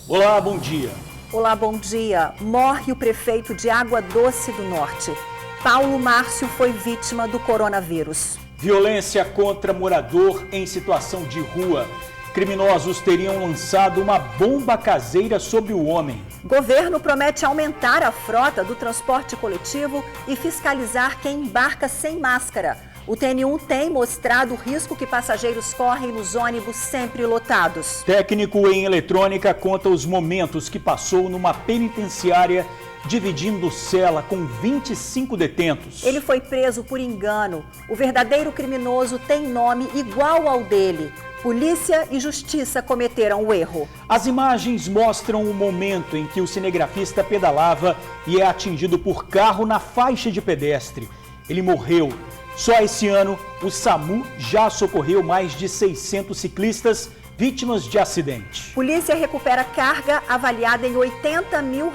Olá, bom dia. Olá, bom dia. Morre o prefeito de Água Doce do Norte. Paulo Márcio foi vítima do coronavírus. Violência contra morador em situação de rua. Criminosos teriam lançado uma bomba caseira sobre o homem. Governo promete aumentar a frota do transporte coletivo e fiscalizar quem embarca sem máscara. O TN1 tem mostrado o risco que passageiros correm nos ônibus sempre lotados. Técnico em eletrônica conta os momentos que passou numa penitenciária dividindo cela com 25 detentos. Ele foi preso por engano. O verdadeiro criminoso tem nome igual ao dele. Polícia e Justiça cometeram o erro. As imagens mostram o momento em que o cinegrafista pedalava e é atingido por carro na faixa de pedestre. Ele morreu. Só esse ano, o SAMU já socorreu mais de 600 ciclistas vítimas de acidente. Polícia recupera carga avaliada em R$80 mil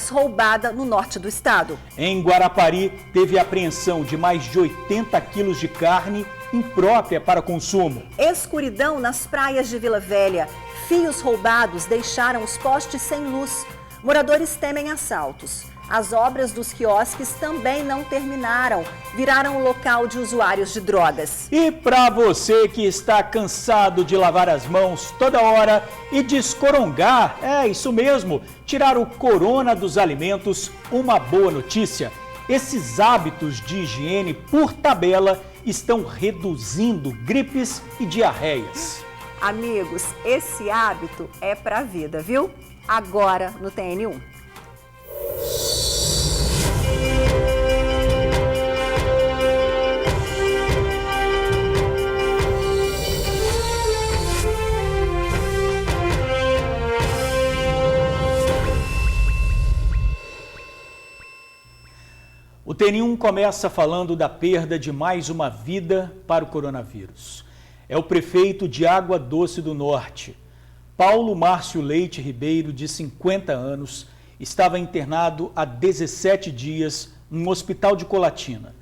roubada no norte do estado. Em Guarapari, teve apreensão de mais de 80 quilos de carne imprópria para consumo. Escuridão nas praias de Vila Velha. Fios roubados deixaram os postes sem luz. Moradores temem assaltos. As obras dos quiosques também não terminaram, viraram local de usuários de drogas. E para você que está cansado de lavar as mãos toda hora e descorongar, é isso mesmo, tirar o corona dos alimentos, uma boa notícia. Esses hábitos de higiene, por tabela, estão reduzindo gripes e diarreias. Amigos, esse hábito é pra vida, viu? Agora no TN1. O TN1 começa falando da perda de mais uma vida para o coronavírus. É o prefeito de Água Doce do Norte, Paulo Márcio Leite Ribeiro, de 50 anos, estava internado há 17 dias no hospital de Colatina.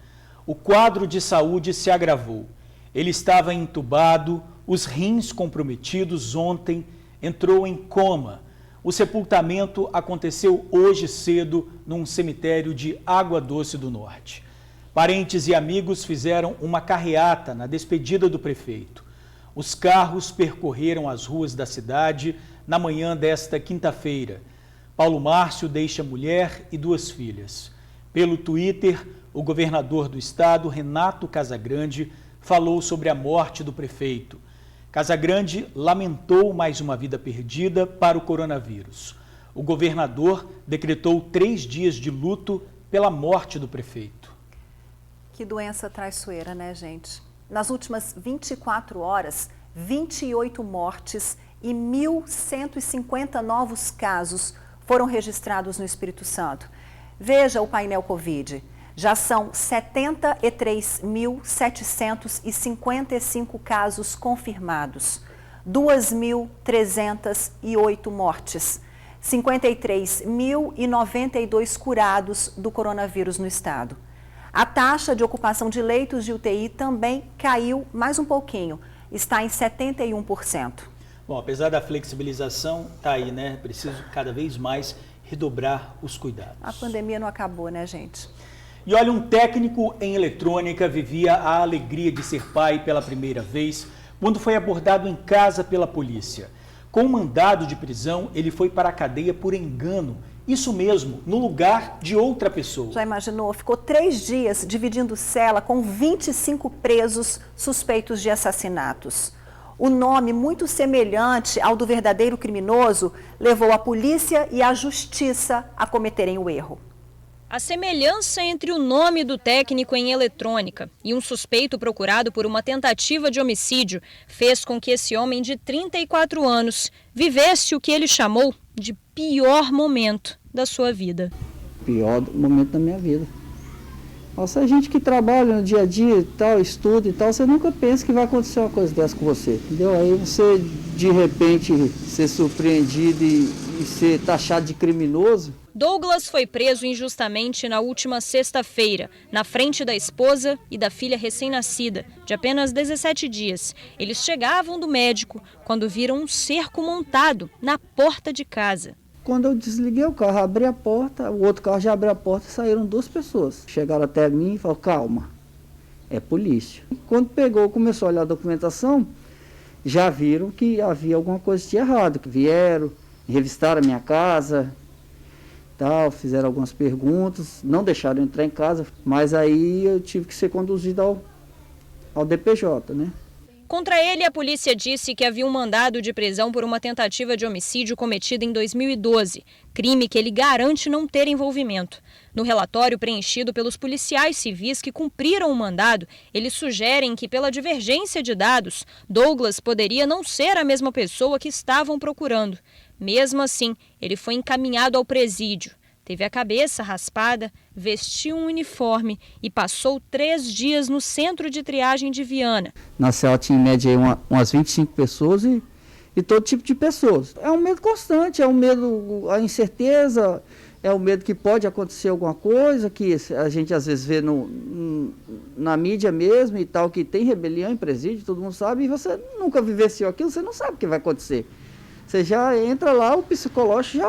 O quadro de saúde se agravou. Ele estava entubado, os rins comprometidos ontem, entrou em coma. O sepultamento aconteceu hoje cedo num cemitério de Água Doce do Norte. Parentes e amigos fizeram uma carreata na despedida do prefeito. Os carros percorreram as ruas da cidade na manhã desta quinta-feira. Paulo Márcio deixa mulher e 2 filhas. Pelo Twitter, o governador do estado, Renato Casagrande, falou sobre a morte do prefeito. Casagrande lamentou mais uma vida perdida para o coronavírus. O governador decretou 3 dias de luto pela morte do prefeito. Que doença traiçoeira, né, gente? Nas últimas 24 horas, 28 mortes e 1.150 novos casos foram registrados no Espírito Santo. Veja o painel Covid. Já são 73.755 casos confirmados, 2.308 mortes, 53.092 curados do coronavírus no estado. A taxa de ocupação de leitos de UTI também caiu mais um pouquinho, está em 71%. Bom, apesar da flexibilização, tá aí, né? Preciso cada vez mais redobrar os cuidados. A pandemia não acabou, né, gente? E olha, um técnico em eletrônica vivia a alegria de ser pai pela primeira vez quando foi abordado em casa pela polícia. Com mandado de prisão, ele foi para a cadeia por engano. Isso mesmo, no lugar de outra pessoa. Já imaginou? Ficou 3 dias dividindo cela com 25 presos suspeitos de assassinatos. O nome, muito semelhante ao do verdadeiro criminoso, levou a polícia e a justiça a cometerem o erro. A semelhança entre o nome do técnico em eletrônica e um suspeito procurado por uma tentativa de homicídio fez com que esse homem de 34 anos vivesse o que ele chamou de pior momento da sua vida. Pior momento da minha vida. Nossa, a gente que trabalha no dia a dia e tal, estuda e tal, você nunca pensa que vai acontecer uma coisa dessa com você, entendeu? Aí você, de repente, ser surpreendido e ser taxado de criminoso. Douglas foi preso injustamente na última sexta-feira, na frente da esposa e da filha recém-nascida, de apenas 17 dias. Eles chegavam do médico quando viram um cerco montado na porta de casa. Quando eu desliguei o carro, abri a porta, o outro carro já abriu a porta e saíram 2 pessoas. Chegaram até mim e falaram, calma, é polícia. Quando pegou, começou a olhar a documentação, já viram que havia alguma coisa de errado. Que vieram, revistaram a minha casa, tal, fizeram algumas perguntas, não deixaram eu entrar em casa, mas aí eu tive que ser conduzido ao DPJ, né? Contra ele, a polícia disse que havia um mandado de prisão por uma tentativa de homicídio cometida em 2012, crime que ele garante não ter envolvimento. No relatório preenchido pelos policiais civis que cumpriram o mandado, eles sugerem que, pela divergência de dados, Douglas poderia não ser a mesma pessoa que estavam procurando. Mesmo assim, ele foi encaminhado ao presídio. Teve a cabeça raspada, vestiu um uniforme e passou 3 dias no centro de triagem de Viana. Na cela tinha em média umas 25 pessoas e todo tipo de pessoas. É um medo constante, é um medo, a incerteza, é o medo que pode acontecer alguma coisa, que a gente às vezes vê na mídia mesmo e tal, que tem rebelião em presídio, todo mundo sabe, e você nunca vivenciou aquilo, você não sabe o que vai acontecer. Você já entra lá, o psicológico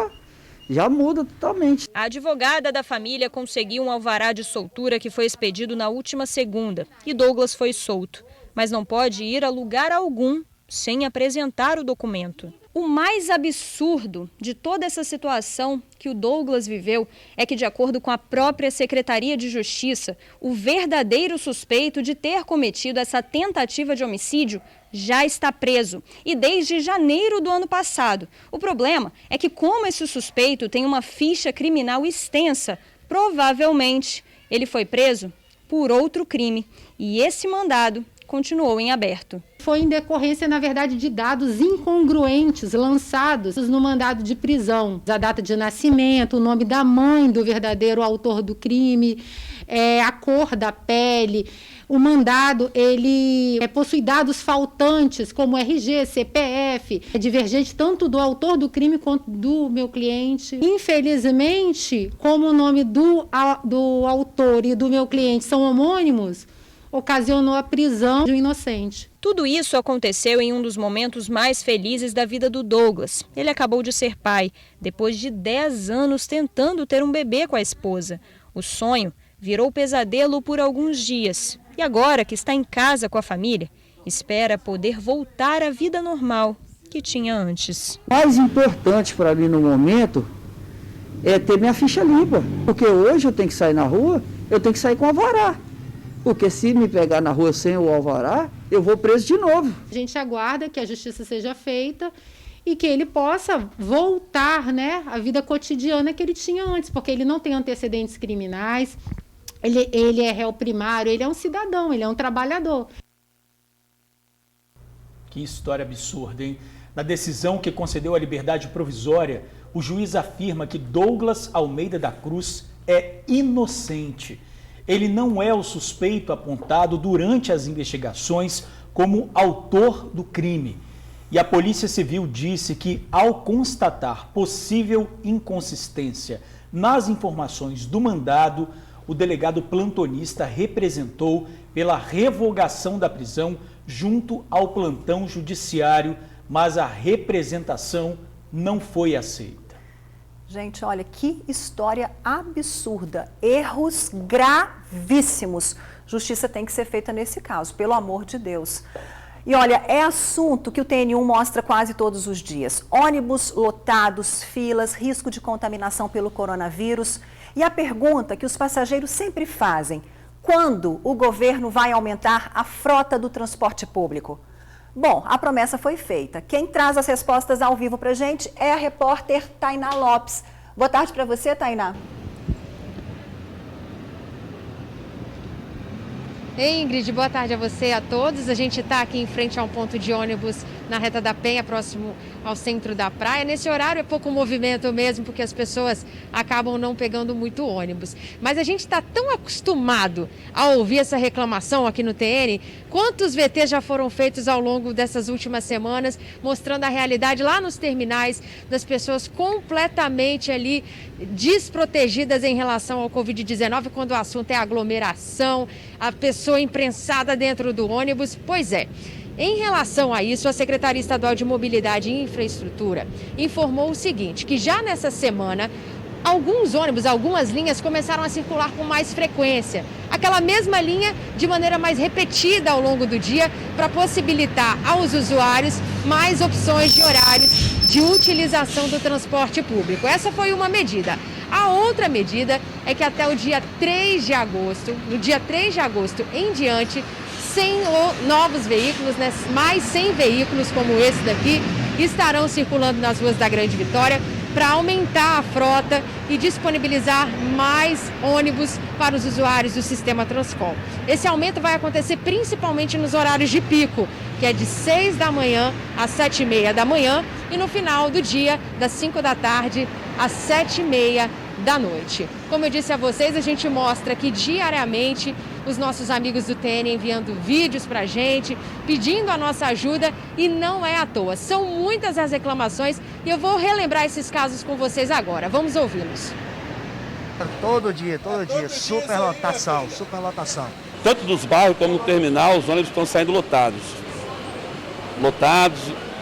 já muda totalmente. A advogada da família conseguiu um alvará de soltura que foi expedido na última segunda e Douglas foi solto, mas não pode ir a lugar algum sem apresentar o documento. O mais absurdo de toda essa situação que o Douglas viveu é que, de acordo com a própria Secretaria de Justiça, o verdadeiro suspeito de ter cometido essa tentativa de homicídio já está preso e desde janeiro do ano passado. O problema é que, como esse suspeito tem uma ficha criminal extensa, provavelmente ele foi preso por outro crime e esse mandado continuou em aberto. Foi em decorrência, na verdade, de dados incongruentes lançados no mandado de prisão. A data de nascimento, o nome da mãe do verdadeiro autor do crime, a cor da pele. O mandado, ele possui dados faltantes, como RG, CPF, é divergente tanto do autor do crime quanto do meu cliente. Infelizmente, como o nome do autor e do meu cliente são homônimos, ocasionou a prisão de um inocente. Tudo isso aconteceu em um dos momentos mais felizes da vida do Douglas. Ele acabou de ser pai, depois de 10 anos tentando ter um bebê com a esposa. O sonho virou pesadelo por alguns dias. E agora que está em casa com a família, espera poder voltar à vida normal que tinha antes. O mais importante para mim no momento é ter minha ficha limpa. Porque hoje eu tenho que sair na rua, eu tenho que sair com alvará. Porque se me pegar na rua sem o alvará, eu vou preso de novo. A gente aguarda que a justiça seja feita e que ele possa voltar, né, à vida cotidiana que ele tinha antes, porque ele não tem antecedentes criminais, ele é réu primário, ele é um cidadão, ele é um trabalhador. Que história absurda, hein? Na decisão que concedeu a liberdade provisória, o juiz afirma que Douglas Almeida da Cruz é inocente. Ele não é o suspeito apontado durante as investigações como autor do crime. E a Polícia Civil disse que, ao constatar possível inconsistência nas informações do mandado, o delegado plantonista representou pela revogação da prisão junto ao plantão judiciário, mas a representação não foi aceita. Gente, olha, que história absurda, erros gravíssimos. Justiça tem que ser feita nesse caso, pelo amor de Deus. E olha, é assunto que o TN1 mostra quase todos os dias. Ônibus lotados, filas, risco de contaminação pelo coronavírus. E a pergunta que os passageiros sempre fazem: quando o governo vai aumentar a frota do transporte público? Bom, a promessa foi feita. Quem traz as respostas ao vivo pra gente é a repórter Tainá Lopes. Boa tarde para você, Tainá. Ingrid, boa tarde a você e a todos. A gente está aqui em frente a um ponto de ônibus na Reta da Penha, próximo ao centro da praia. Nesse horário é pouco movimento mesmo, porque as pessoas acabam não pegando muito ônibus. Mas a gente está tão acostumado a ouvir essa reclamação aqui no TN. Quantos VTs já foram feitos ao longo dessas últimas semanas, mostrando a realidade lá nos terminais das pessoas completamente ali desprotegidas em relação ao Covid-19, quando o assunto é aglomeração, a pessoa imprensada dentro do ônibus. Pois é. Em relação a isso, a Secretaria Estadual de Mobilidade e Infraestrutura informou o seguinte, que já nessa semana, alguns ônibus, algumas linhas começaram a circular com mais frequência. Aquela mesma linha de maneira mais repetida ao longo do dia, para possibilitar aos usuários mais opções de horários de utilização do transporte público. Essa foi uma medida. A outra medida é que até o dia 3 de agosto, no dia 3 de agosto em diante, 100 novos veículos, né, mais 100 veículos como esse daqui, estarão circulando nas ruas da Grande Vitória para aumentar a frota e disponibilizar mais ônibus para os usuários do sistema Transcom. Esse aumento vai acontecer principalmente nos horários de pico, que é de 6 da manhã às 7h30 da manhã e no final do dia, das 5 da tarde às 7h30 da noite. Como eu disse a vocês, a gente mostra aqui diariamente os nossos amigos do TN enviando vídeos para a gente, pedindo a nossa ajuda, e não é à toa. São muitas as reclamações e eu vou relembrar esses casos com vocês agora. Vamos ouvi-los. Todo dia, superlotação. Tanto dos bairros como no terminal, os ônibus estão saindo lotados.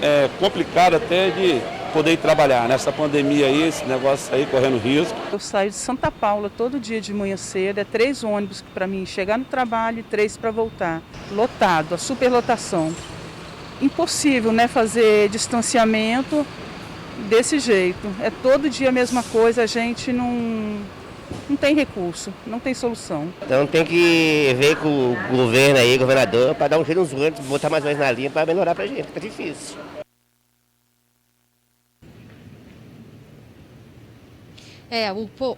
É complicado até de poder ir trabalhar. Nessa pandemia aí, esse negócio aí correndo risco. Eu saio de Santa Paula todo dia de manhã cedo, é 3 ônibus para mim chegar no trabalho e 3 para voltar. Lotado, a superlotação. Impossível, né, fazer distanciamento desse jeito. É todo dia a mesma coisa, a gente não tem recurso, não tem solução. Então tem que ver com o governo aí, governador, para dar um jeito nos ônibus, botar mais ou menos na linha para melhorar para a gente, tá difícil.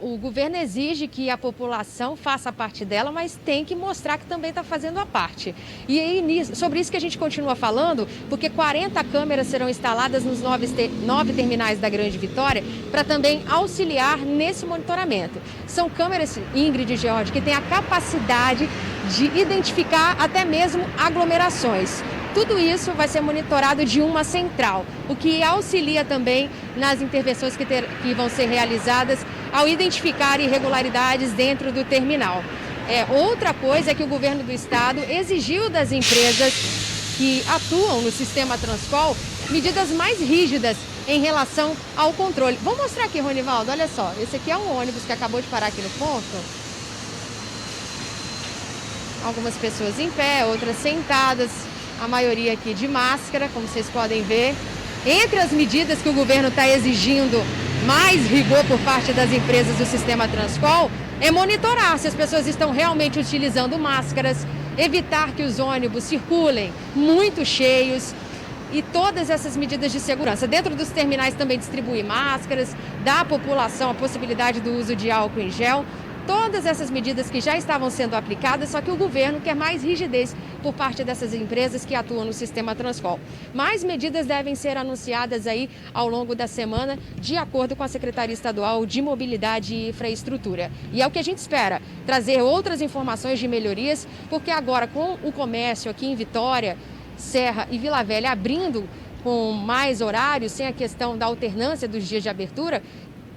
O governo exige que a população faça a parte dela, mas tem que mostrar que também está fazendo a parte. E aí, sobre isso que a gente continua falando, porque 40 câmeras serão instaladas nos 9 terminais da Grande Vitória para também auxiliar nesse monitoramento. São câmeras, Ingrid e George, que têm a capacidade de identificar até mesmo aglomerações. Tudo isso vai ser monitorado de uma central, o que auxilia também nas intervenções que vão ser realizadas ao identificar irregularidades dentro do terminal. Outra coisa é que o governo do estado exigiu das empresas que atuam no sistema Transcom medidas mais rígidas em relação ao controle. Vou mostrar aqui, Ronivaldo, olha só, esse aqui é um ônibus que acabou de parar aqui no ponto. Algumas pessoas em pé, outras sentadas. A maioria aqui de máscara, como vocês podem ver. Entre as medidas que o governo está exigindo mais rigor por parte das empresas do sistema Transcom, é monitorar se as pessoas estão realmente utilizando máscaras, evitar que os ônibus circulem muito cheios e todas essas medidas de segurança. Dentro dos terminais também distribuir máscaras, dar à população a possibilidade do uso de álcool em gel. Todas essas medidas que já estavam sendo aplicadas, só que o governo quer mais rigidez por parte dessas empresas que atuam no sistema Transcom. Mais medidas devem ser anunciadas aí ao longo da semana, de acordo com a Secretaria Estadual de Mobilidade e Infraestrutura. E é o que a gente espera, trazer outras informações de melhorias, porque agora com o comércio aqui em Vitória, Serra e Vila Velha abrindo com mais horários, sem a questão da alternância dos dias de abertura,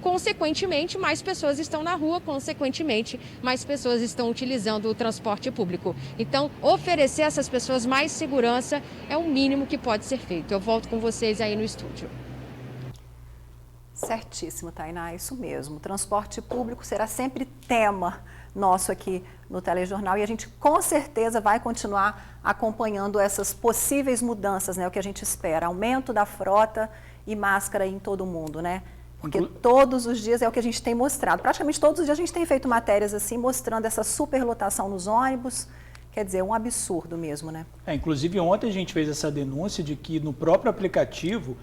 consequentemente, mais pessoas estão na rua, consequentemente, mais pessoas estão utilizando o transporte público. Então, oferecer a essas pessoas mais segurança é o mínimo que pode ser feito. Eu volto com vocês aí no estúdio. Certíssimo, Tainá, isso mesmo. O transporte público será sempre tema nosso aqui no Telejornal e a gente com certeza vai continuar acompanhando essas possíveis mudanças, né? O que a gente espera, aumento da frota e máscara em todo mundo, né? Porque todos os dias é o que a gente tem mostrado. Praticamente todos os dias a gente tem feito matérias assim, mostrando essa superlotação nos ônibus. Quer dizer, um absurdo mesmo, né? Inclusive ontem a gente fez essa denúncia de que no próprio aplicativo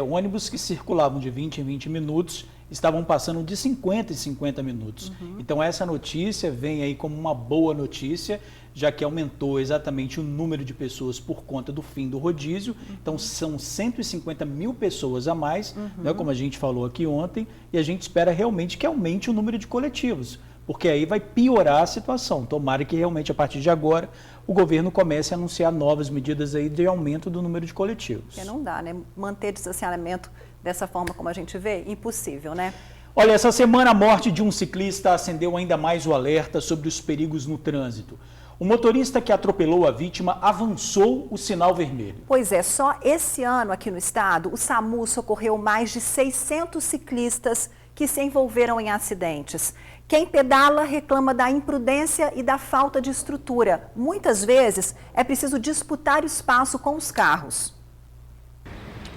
ônibus que circulavam de 20 em 20 minutos estavam passando de 50 em 50 minutos. Então essa notícia vem aí como uma boa notícia, já que aumentou exatamente o número de pessoas por conta do fim do rodízio. Então são 150 mil pessoas a mais, né, como a gente falou aqui ontem, e a gente espera realmente que aumente o número de coletivos, porque aí vai piorar a situação. Tomara que realmente a partir de agora o governo comece a anunciar novas medidas aí de aumento do número de coletivos. Porque não dá, né? Manter distanciamento dessa forma como a gente vê, impossível, né? Olha, essa semana a morte de um ciclista acendeu ainda mais o alerta sobre os perigos no trânsito. O motorista que atropelou a vítima avançou o sinal vermelho. Pois é, só esse ano aqui no estado, o SAMU socorreu mais de 600 ciclistas que se envolveram em acidentes. Quem pedala reclama da imprudência e da falta de estrutura. Muitas vezes é preciso disputar espaço com os carros.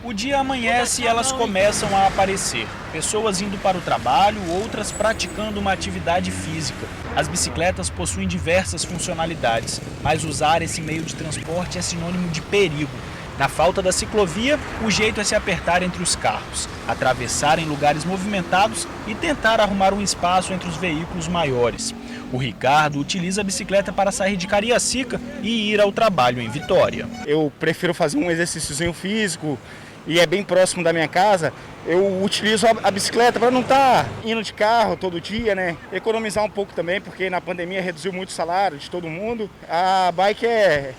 O dia amanhece e elas começam a aparecer. Pessoas indo para o trabalho, outras praticando uma atividade física. As bicicletas possuem diversas funcionalidades, mas usar esse meio de transporte é sinônimo de perigo. Na falta da ciclovia, o jeito é se apertar entre os carros, atravessar em lugares movimentados e tentar arrumar um espaço entre os veículos maiores. O Ricardo utiliza a bicicleta para sair de Cariacica e ir ao trabalho em Vitória. Eu prefiro fazer um exercíciozinho físico e é bem próximo da minha casa. Eu utilizo a bicicleta para não estar indo de carro todo dia, né? Economizar um pouco também, porque na pandemia reduziu muito o salário de todo mundo. A bike é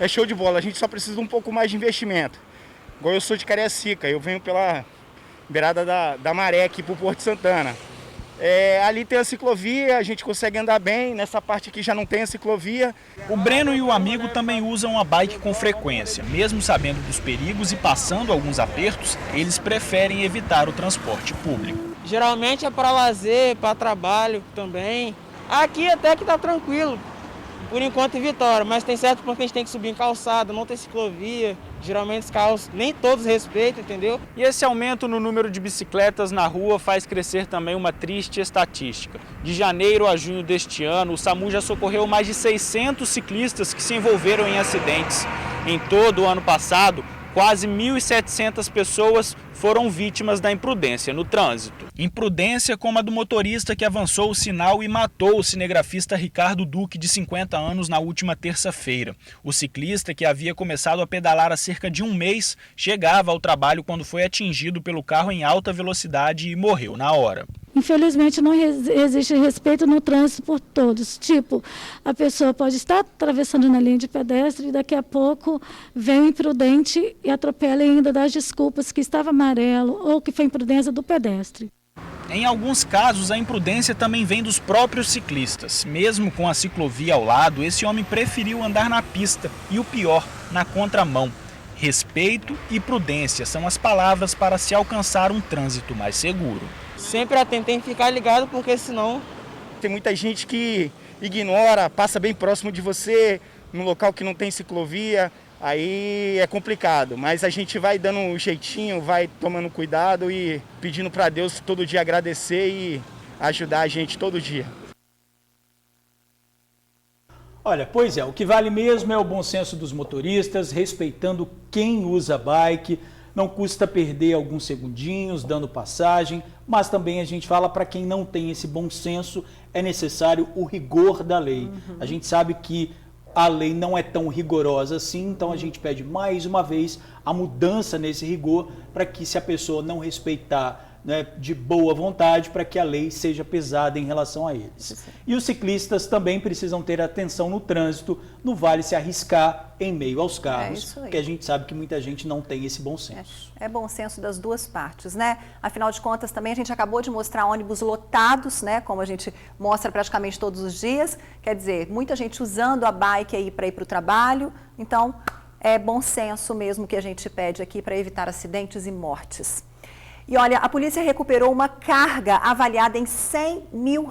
show de bola, a gente só precisa de um pouco mais de investimento. Igual eu sou de Cariacica, eu venho pela beirada da Maré aqui pro Porto de Santana. Ali tem a ciclovia, a gente consegue andar bem, nessa parte aqui já não tem a ciclovia. O Breno e o amigo também usam a bike com frequência. Mesmo sabendo dos perigos e passando alguns apertos, eles preferem evitar o transporte público. Geralmente é para lazer, para trabalho também. Aqui até que tá tranquilo, por enquanto em Vitória, mas tem certo ponto que a gente tem que subir em calçada, não tem ciclovia. Geralmente os carros nem todos respeitam, entendeu? E esse aumento no número de bicicletas na rua faz crescer também uma triste estatística. De janeiro a junho deste ano, o SAMU já socorreu mais de 600 ciclistas que se envolveram em acidentes. Em todo o ano passado, quase 1.700 pessoas foram vítimas da imprudência no trânsito. Imprudência como a do motorista que avançou o sinal e matou o cinegrafista Ricardo Duque, de 50 anos, na última terça-feira. O ciclista, que havia começado a pedalar há cerca de um mês, chegava ao trabalho quando foi atingido pelo carro em alta velocidade e morreu na hora. Infelizmente não existe respeito no trânsito por todos. Tipo, a pessoa pode estar atravessando na linha de pedestre e daqui a pouco vem um imprudente e atropela e ainda dá as desculpas que estava amarelo ou que foi imprudência do pedestre. Em alguns casos, a imprudência também vem dos próprios ciclistas. Mesmo com a ciclovia ao lado, esse homem preferiu andar na pista e, o pior, na contramão. Respeito e prudência são as palavras para se alcançar um trânsito mais seguro. Sempre atentei em ficar ligado, porque senão... Tem muita gente que ignora, passa bem próximo de você, num local que não tem ciclovia, aí é complicado. Mas a gente vai dando um jeitinho, vai tomando cuidado e pedindo para Deus todo dia agradecer e ajudar a gente todo dia. Olha, pois é, o que vale mesmo é o bom senso dos motoristas, respeitando quem usa bike. Não custa perder alguns segundinhos dando passagem, mas também a gente fala para quem não tem esse bom senso, é necessário o rigor da lei. A gente sabe que a lei não é tão rigorosa assim, então a gente pede mais uma vez a mudança nesse rigor para que, se a pessoa não respeitar, né, de boa vontade, para que a lei seja pesada em relação a eles. E os ciclistas também precisam ter atenção no trânsito, não vale se arriscar em meio aos carros, porque a gente sabe que muita gente não tem esse bom senso. É bom senso das duas partes, né? Afinal de contas, também a gente acabou de mostrar ônibus lotados, né? Como a gente mostra praticamente todos os dias, quer dizer, muita gente usando a bike aí para ir para o trabalho, então é bom senso mesmo que a gente pede aqui para evitar acidentes e mortes. E olha, a polícia recuperou uma carga avaliada em R$100 mil.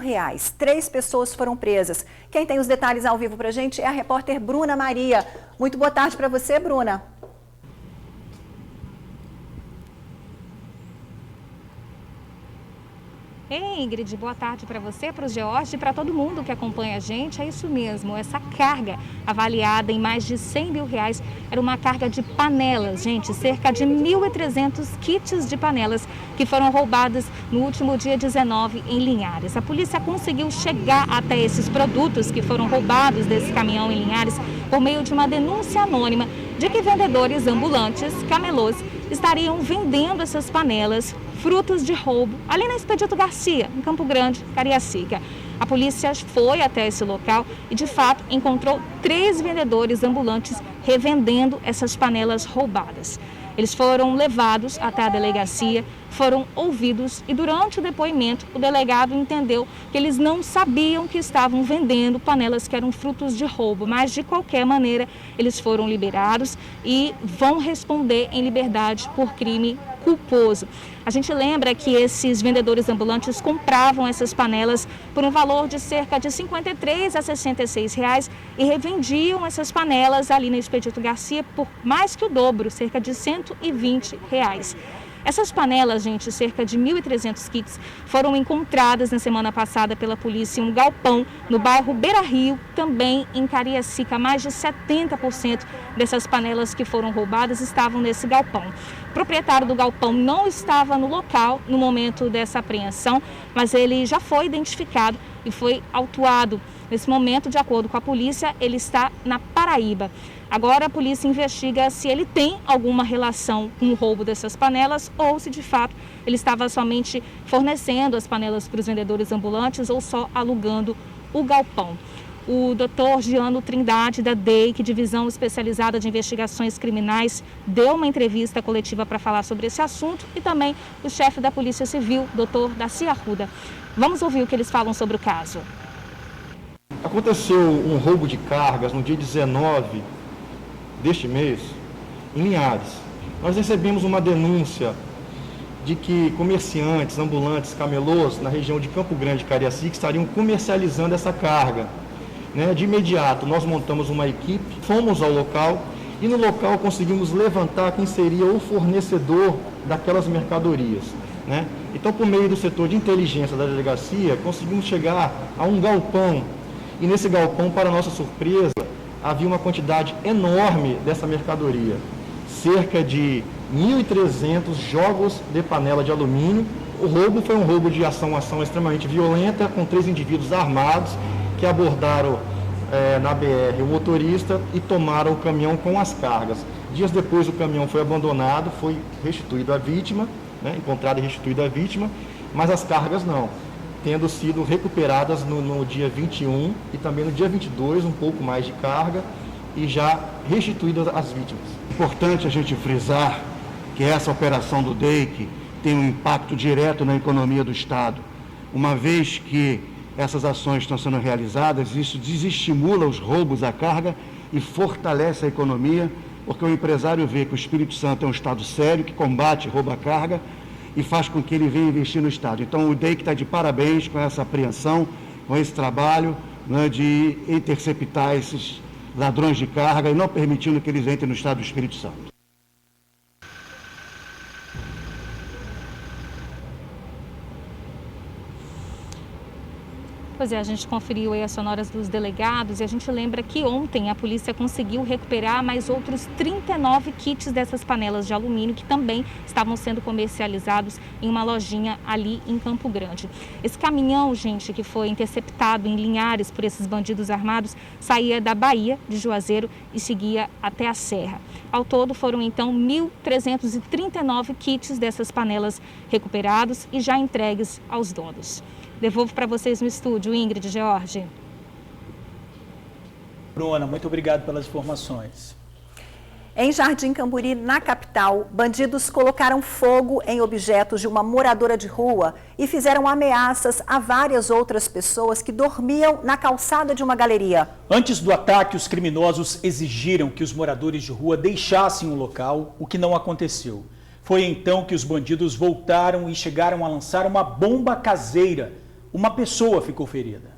3 pessoas foram presas. Quem tem os detalhes ao vivo para a gente é a repórter Bruna Maria. Muito boa tarde para você, Bruna. Ei, Ingrid, boa tarde para você, para o George e para todo mundo que acompanha a gente. É isso mesmo, essa carga avaliada em mais de R$100 mil era uma carga de panelas, gente, cerca de 1.300 kits de panelas que foram roubadas no último dia 19 em Linhares. A polícia conseguiu chegar até esses produtos que foram roubados desse caminhão em Linhares por meio de uma denúncia anônima de que vendedores ambulantes, camelôs, estariam vendendo essas panelas, frutos de roubo, ali na Expedito Garcia, em Campo Grande, Cariacica. A polícia foi até esse local e, de fato, encontrou 3 vendedores ambulantes revendendo essas panelas roubadas. Eles foram levados até a delegacia, foram ouvidos e, durante o depoimento, o delegado entendeu que eles não sabiam que estavam vendendo panelas que eram frutos de roubo, mas, de qualquer maneira, eles foram liberados e vão responder em liberdade por crime culposo. A gente lembra que esses vendedores ambulantes compravam essas panelas por um valor de cerca de R$53 a R$66 e revendiam essas panelas ali na Expedito Garcia por mais que o dobro, cerca de R$120. Essas panelas, gente, cerca de 1.300 kits, foram encontradas na semana passada pela polícia em um galpão no bairro Beira Rio, também em Cariacica. Mais de 70% dessas panelas que foram roubadas estavam nesse galpão. O proprietário do galpão não estava no local no momento dessa apreensão, mas ele já foi identificado e foi autuado. Nesse momento, de acordo com a polícia, ele está na Paraíba. Agora a polícia investiga se ele tem alguma relação com o roubo dessas panelas ou se de fato ele estava somente fornecendo as panelas para os vendedores ambulantes ou só alugando o galpão. O Dr. Giano Trindade, da DEIC, Divisão Especializada de Investigações Criminais, deu uma entrevista coletiva para falar sobre esse assunto, e também o chefe da Polícia Civil, Dr. Daci Arruda. Vamos ouvir o que eles falam sobre o caso. Aconteceu um roubo de cargas no dia 19 deste mês, em Linhares. Nós recebemos uma denúncia de que comerciantes, ambulantes, camelôs, na região de Campo Grande, Cariacica, estariam comercializando essa carga. De imediato, nós montamos uma equipe, fomos ao local e no local conseguimos levantar quem seria o fornecedor daquelas mercadorias. Então, por meio do setor de inteligência da delegacia, conseguimos chegar a um galpão. E nesse galpão, para nossa surpresa, havia uma quantidade enorme dessa mercadoria. Cerca de 1.300 jogos de panela de alumínio. O roubo foi um roubo de ação extremamente violenta, com 3 indivíduos armados que abordaram na BR o motorista e tomaram o caminhão com as cargas. Dias depois o caminhão foi abandonado, foi restituído à vítima, encontrada e restituída à vítima, mas as cargas não, tendo sido recuperadas no dia 21 e também no dia 22, um pouco mais de carga e já restituídas às vítimas. Importante a gente frisar que essa operação do DEIC tem um impacto direto na economia do Estado, uma vez que essas ações estão sendo realizadas, isso desestimula os roubos à carga e fortalece a economia, porque o empresário vê que o Espírito Santo é um Estado sério, que combate roubo à carga e faz com que ele venha investir no Estado. Então o DEIC está de parabéns com essa apreensão, com esse trabalho de interceptar esses ladrões de carga e não permitindo que eles entrem no Estado do Espírito Santo. Pois é, a gente conferiu aí as sonoras dos delegados e a gente lembra que ontem a polícia conseguiu recuperar mais outros 39 kits dessas panelas de alumínio que também estavam sendo comercializados em uma lojinha ali em Campo Grande. Esse caminhão, gente, que foi interceptado em Linhares por esses bandidos armados, saía da Bahia, de Juazeiro, e seguia até a Serra. Ao todo foram então 1.339 kits dessas panelas recuperados e já entregues aos donos. Devolvo para vocês no estúdio, Ingrid e George. Bruna, muito obrigado pelas informações. Em Jardim Camburi, na capital, bandidos colocaram fogo em objetos de uma moradora de rua e fizeram ameaças a várias outras pessoas que dormiam na calçada de uma galeria. Antes do ataque, os criminosos exigiram que os moradores de rua deixassem o local, o que não aconteceu. Foi então que os bandidos voltaram e chegaram a lançar uma bomba caseira. Uma pessoa ficou ferida.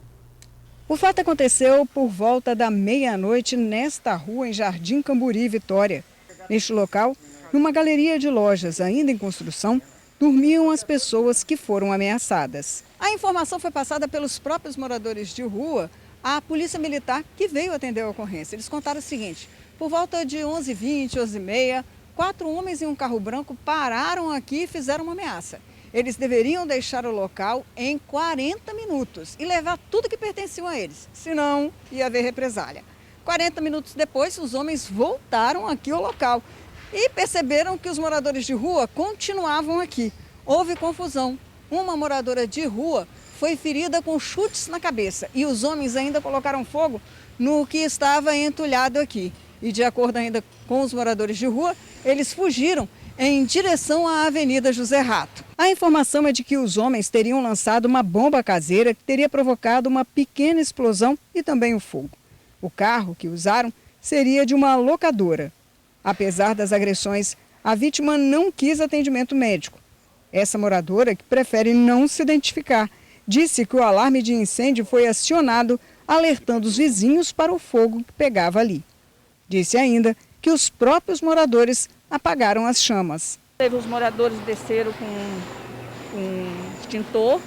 O fato aconteceu por volta da meia-noite nesta rua em Jardim Camburi, Vitória. Neste local, numa galeria de lojas ainda em construção, dormiam as pessoas que foram ameaçadas. A informação foi passada pelos próprios moradores de rua à Polícia Militar, que veio atender a ocorrência. Eles contaram o seguinte: por volta de 11h20, 11h30, 4 homens em um carro branco pararam aqui e fizeram uma ameaça. Eles deveriam deixar o local em 40 minutos e levar tudo que pertencia a eles, senão ia haver represália. 40 minutos depois, os homens voltaram aqui ao local e perceberam que os moradores de rua continuavam aqui. Houve confusão. Uma moradora de rua foi ferida com chutes na cabeça e os homens ainda colocaram fogo no que estava entulhado aqui. E de acordo ainda com os moradores de rua, eles fugiram em direção à Avenida José Rato. A informação é de que os homens teriam lançado uma bomba caseira que teria provocado uma pequena explosão e também o fogo. O carro que usaram seria de uma locadora. Apesar das agressões, a vítima não quis atendimento médico. Essa moradora, que prefere não se identificar, disse que o alarme de incêndio foi acionado, alertando os vizinhos para o fogo que pegava ali. Disse ainda que os próprios moradores apagaram as chamas. Os moradores desceram com extintor,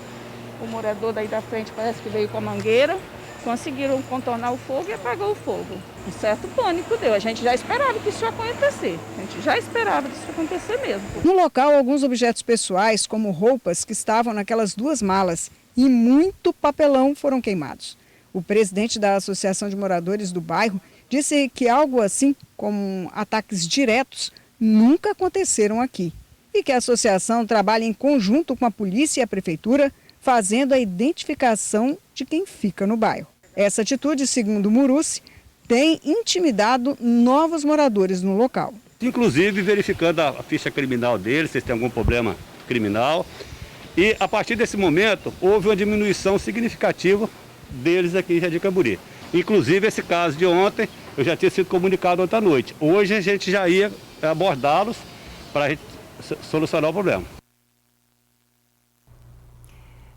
o morador daí da frente parece que veio com a mangueira, conseguiram contornar o fogo e apagou o fogo. Um certo pânico deu, a gente já esperava que isso ia acontecer, mesmo. No local, alguns objetos pessoais, como roupas que estavam naquelas 2 malas e muito papelão foram queimados. O presidente da Associação de Moradores do bairro disse que algo assim, como ataques diretos, nunca aconteceram aqui e que a associação trabalha em conjunto com a polícia e a prefeitura, fazendo a identificação de quem fica no bairro. Essa atitude, segundo Murucci, tem intimidado novos moradores no local. Inclusive verificando a ficha criminal deles, se tem algum problema criminal. E a partir desse momento houve uma diminuição significativa deles aqui em Jardim Camburi. Inclusive esse caso de ontem, eu já tinha sido comunicado ontem à noite. Hoje a gente já ia abordá-los para a gente solucionar o problema.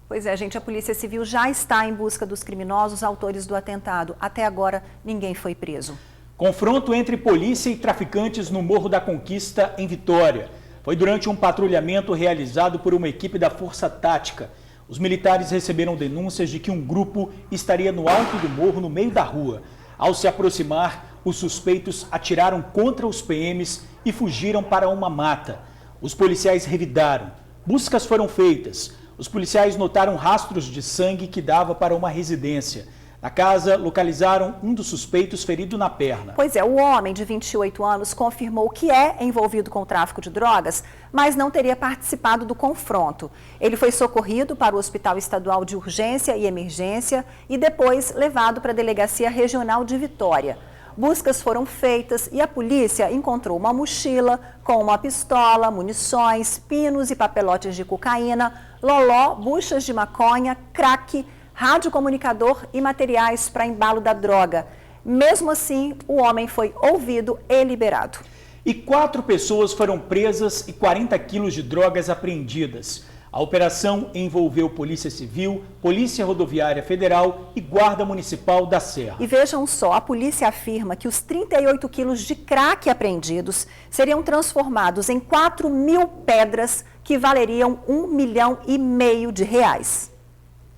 Pois é, gente, a Polícia Civil já está em busca dos criminosos autores do atentado. Até agora, ninguém foi preso. Confronto entre polícia e traficantes no Morro da Conquista, em Vitória. Foi durante um patrulhamento realizado por uma equipe da Força Tática. Os militares receberam denúncias de que um grupo estaria no alto do morro, no meio da rua. Ao se aproximar, os suspeitos atiraram contra os PMs e fugiram para uma mata. Os policiais revidaram. Buscas foram feitas. Os policiais notaram rastros de sangue que dava para uma residência. Na casa, localizaram um dos suspeitos ferido na perna. Pois é, o homem de 28 anos confirmou que é envolvido com o tráfico de drogas, mas não teria participado do confronto. Ele foi socorrido para o Hospital Estadual de Urgência e Emergência e depois levado para a Delegacia Regional de Vitória. Buscas foram feitas e a polícia encontrou uma mochila com uma pistola, munições, pinos e papelotes de cocaína, loló, buchas de maconha, crack, radiocomunicador e materiais para embalo da droga. Mesmo assim, o homem foi ouvido e liberado. E 4 pessoas foram presas e 40 quilos de drogas apreendidas. A operação envolveu Polícia Civil, Polícia Rodoviária Federal e Guarda Municipal da Serra. E vejam só, a polícia afirma que os 38 quilos de crack apreendidos seriam transformados em 4.000 pedras que valeriam R$1,5 milhão de reais.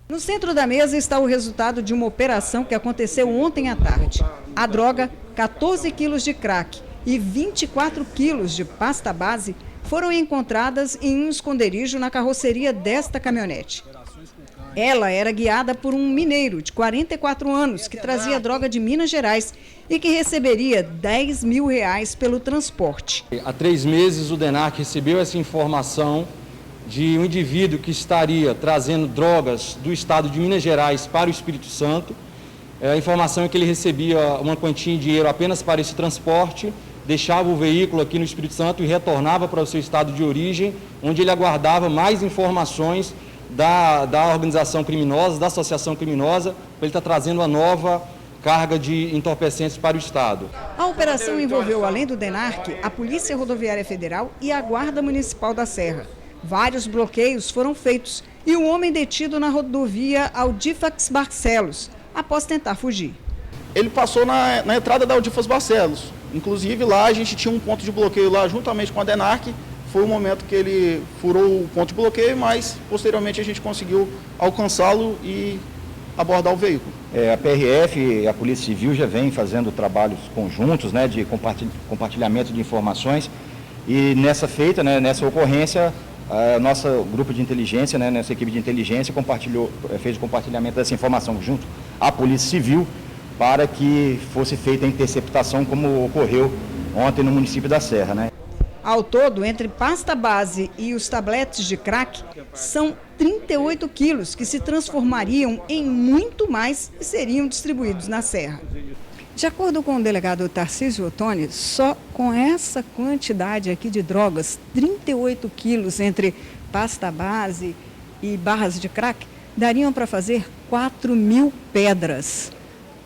No centro da mesa está o resultado de uma operação que aconteceu ontem à tarde. A droga, 14 quilos de crack e 24 quilos de pasta base foram encontradas em um esconderijo na carroceria desta caminhonete. Ela era guiada por um mineiro de 44 anos que trazia droga de Minas Gerais e que receberia R$10 mil pelo transporte. Há 3 meses o DENARC recebeu essa informação de um indivíduo que estaria trazendo drogas do estado de Minas Gerais para o Espírito Santo. A informação é que ele recebia uma quantia de dinheiro apenas para esse transporte, deixava o veículo aqui no Espírito Santo e retornava para o seu estado de origem, onde ele aguardava mais informações da organização criminosa, da associação criminosa, para ele estar trazendo uma nova carga de entorpecentes para o Estado. A operação envolveu, além do DENARC, a Polícia Rodoviária Federal e a Guarda Municipal da Serra. Vários bloqueios foram feitos e o homem detido na rodovia Aldífax Barcelos, após tentar fugir. Ele passou na entrada da Aldífax Barcelos. Inclusive lá a gente tinha um ponto de bloqueio lá juntamente com a DENARC, foi o momento que ele furou o ponto de bloqueio, mas posteriormente a gente conseguiu alcançá-lo e abordar o veículo. A PRF e a Polícia Civil já vem fazendo trabalhos conjuntos, né, de compartilhamento de informações, e nessa ocorrência, nosso grupo de inteligência, né, nossa equipe de inteligência fez o compartilhamento dessa informação junto à Polícia Civil para que fosse feita a interceptação, como ocorreu ontem no município da Serra, né? Ao todo, entre pasta base e os tabletes de crack, são 38 quilos que se transformariam em muito mais e seriam distribuídos na Serra. De acordo com o delegado Tarcísio Ottoni, só com essa quantidade aqui de drogas, 38 quilos entre pasta base e barras de crack, dariam para fazer 4.000 pedras.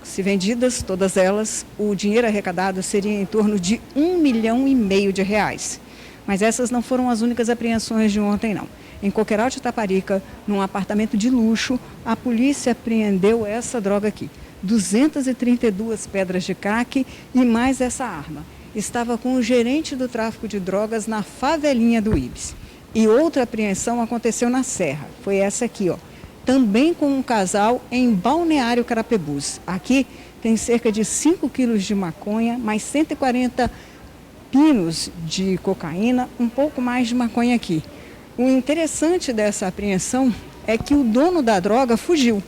Se vendidas, todas elas, o dinheiro arrecadado seria em torno de R$1,5 milhão. Mas essas não foram as únicas apreensões de ontem, não. Em Coqueiral de Itaparica, num apartamento de luxo, a polícia apreendeu essa droga aqui. 232 pedras de crack e mais essa arma. Estava com o gerente do tráfico de drogas na favelinha do Ibis. E outra apreensão aconteceu na Serra. Foi essa aqui, ó. Também com um casal em Balneário Carapebus. Aqui tem cerca de 5 quilos de maconha, mais 140 pinos de cocaína, um pouco mais de maconha aqui. O interessante dessa apreensão é que o dono da droga fugiu.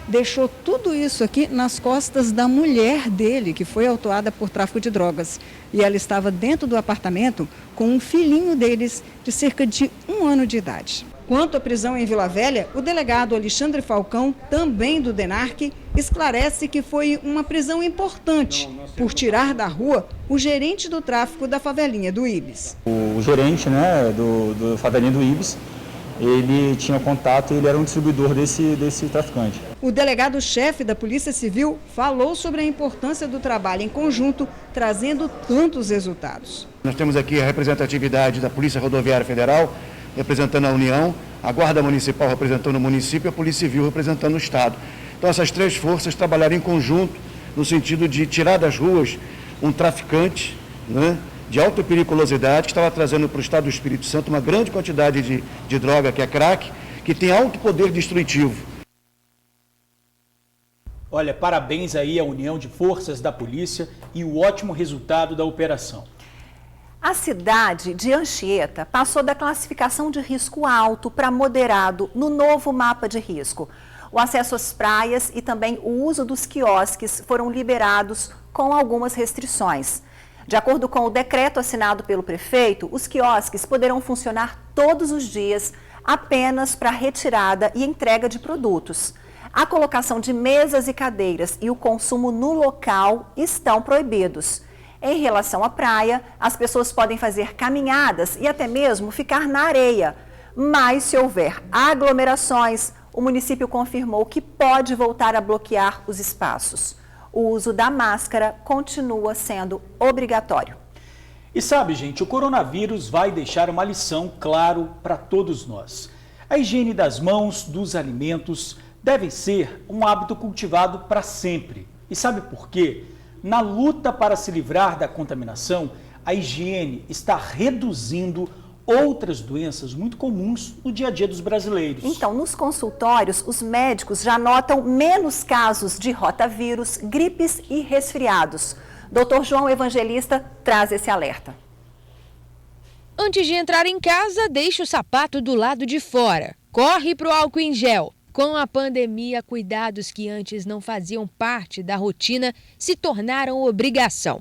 Deixou tudo isso aqui nas costas da mulher dele, que foi autuada por tráfico de drogas. E ela estava dentro do apartamento com um filhinho deles de cerca de 1 ano de idade. Quanto à prisão em Vila Velha, o delegado Alexandre Falcão, também do DENARC, esclarece que foi uma prisão importante por tirar da rua o gerente do tráfico da favelinha do Ibis. O gerente, né, do favelinha do Ibis, ele tinha contato, ele era um distribuidor desse traficante. O delegado-chefe da Polícia Civil falou sobre a importância do trabalho em conjunto, trazendo tantos resultados. Nós temos aqui a representatividade da Polícia Rodoviária Federal, representando a União, a Guarda Municipal representando o município e a Polícia Civil representando o Estado. Então essas três forças trabalharam em conjunto no sentido de tirar das ruas um traficante, né, de alta periculosidade, que estava trazendo para o Estado do Espírito Santo uma grande quantidade de droga, que é crack, que tem alto poder destrutivo. Olha, parabéns aí à união de forças da polícia e o ótimo resultado da operação. A cidade de Anchieta passou da classificação de risco alto para moderado no novo mapa de risco. O acesso às praias e também o uso dos quiosques foram liberados com algumas restrições. De acordo com o decreto assinado pelo prefeito, os quiosques poderão funcionar todos os dias apenas para retirada e entrega de produtos. A colocação de mesas e cadeiras e o consumo no local estão proibidos. Em relação à praia, as pessoas podem fazer caminhadas e até mesmo ficar na areia. Mas se houver aglomerações, o município confirmou que pode voltar a bloquear os espaços. O uso da máscara continua sendo obrigatório. E sabe, gente, o coronavírus vai deixar uma lição, claro, para todos nós. A higiene das mãos, dos alimentos, deve ser um hábito cultivado para sempre. E sabe por quê? Na luta para se livrar da contaminação, a higiene está reduzindo outras doenças muito comuns no dia a dia dos brasileiros. Então, nos consultórios, os médicos já notam menos casos de rotavírus, gripes e resfriados. Dr. João Evangelista traz esse alerta. Antes de entrar em casa, deixe o sapato do lado de fora. Corre para o álcool em gel. Com a pandemia, cuidados que antes não faziam parte da rotina se tornaram obrigação.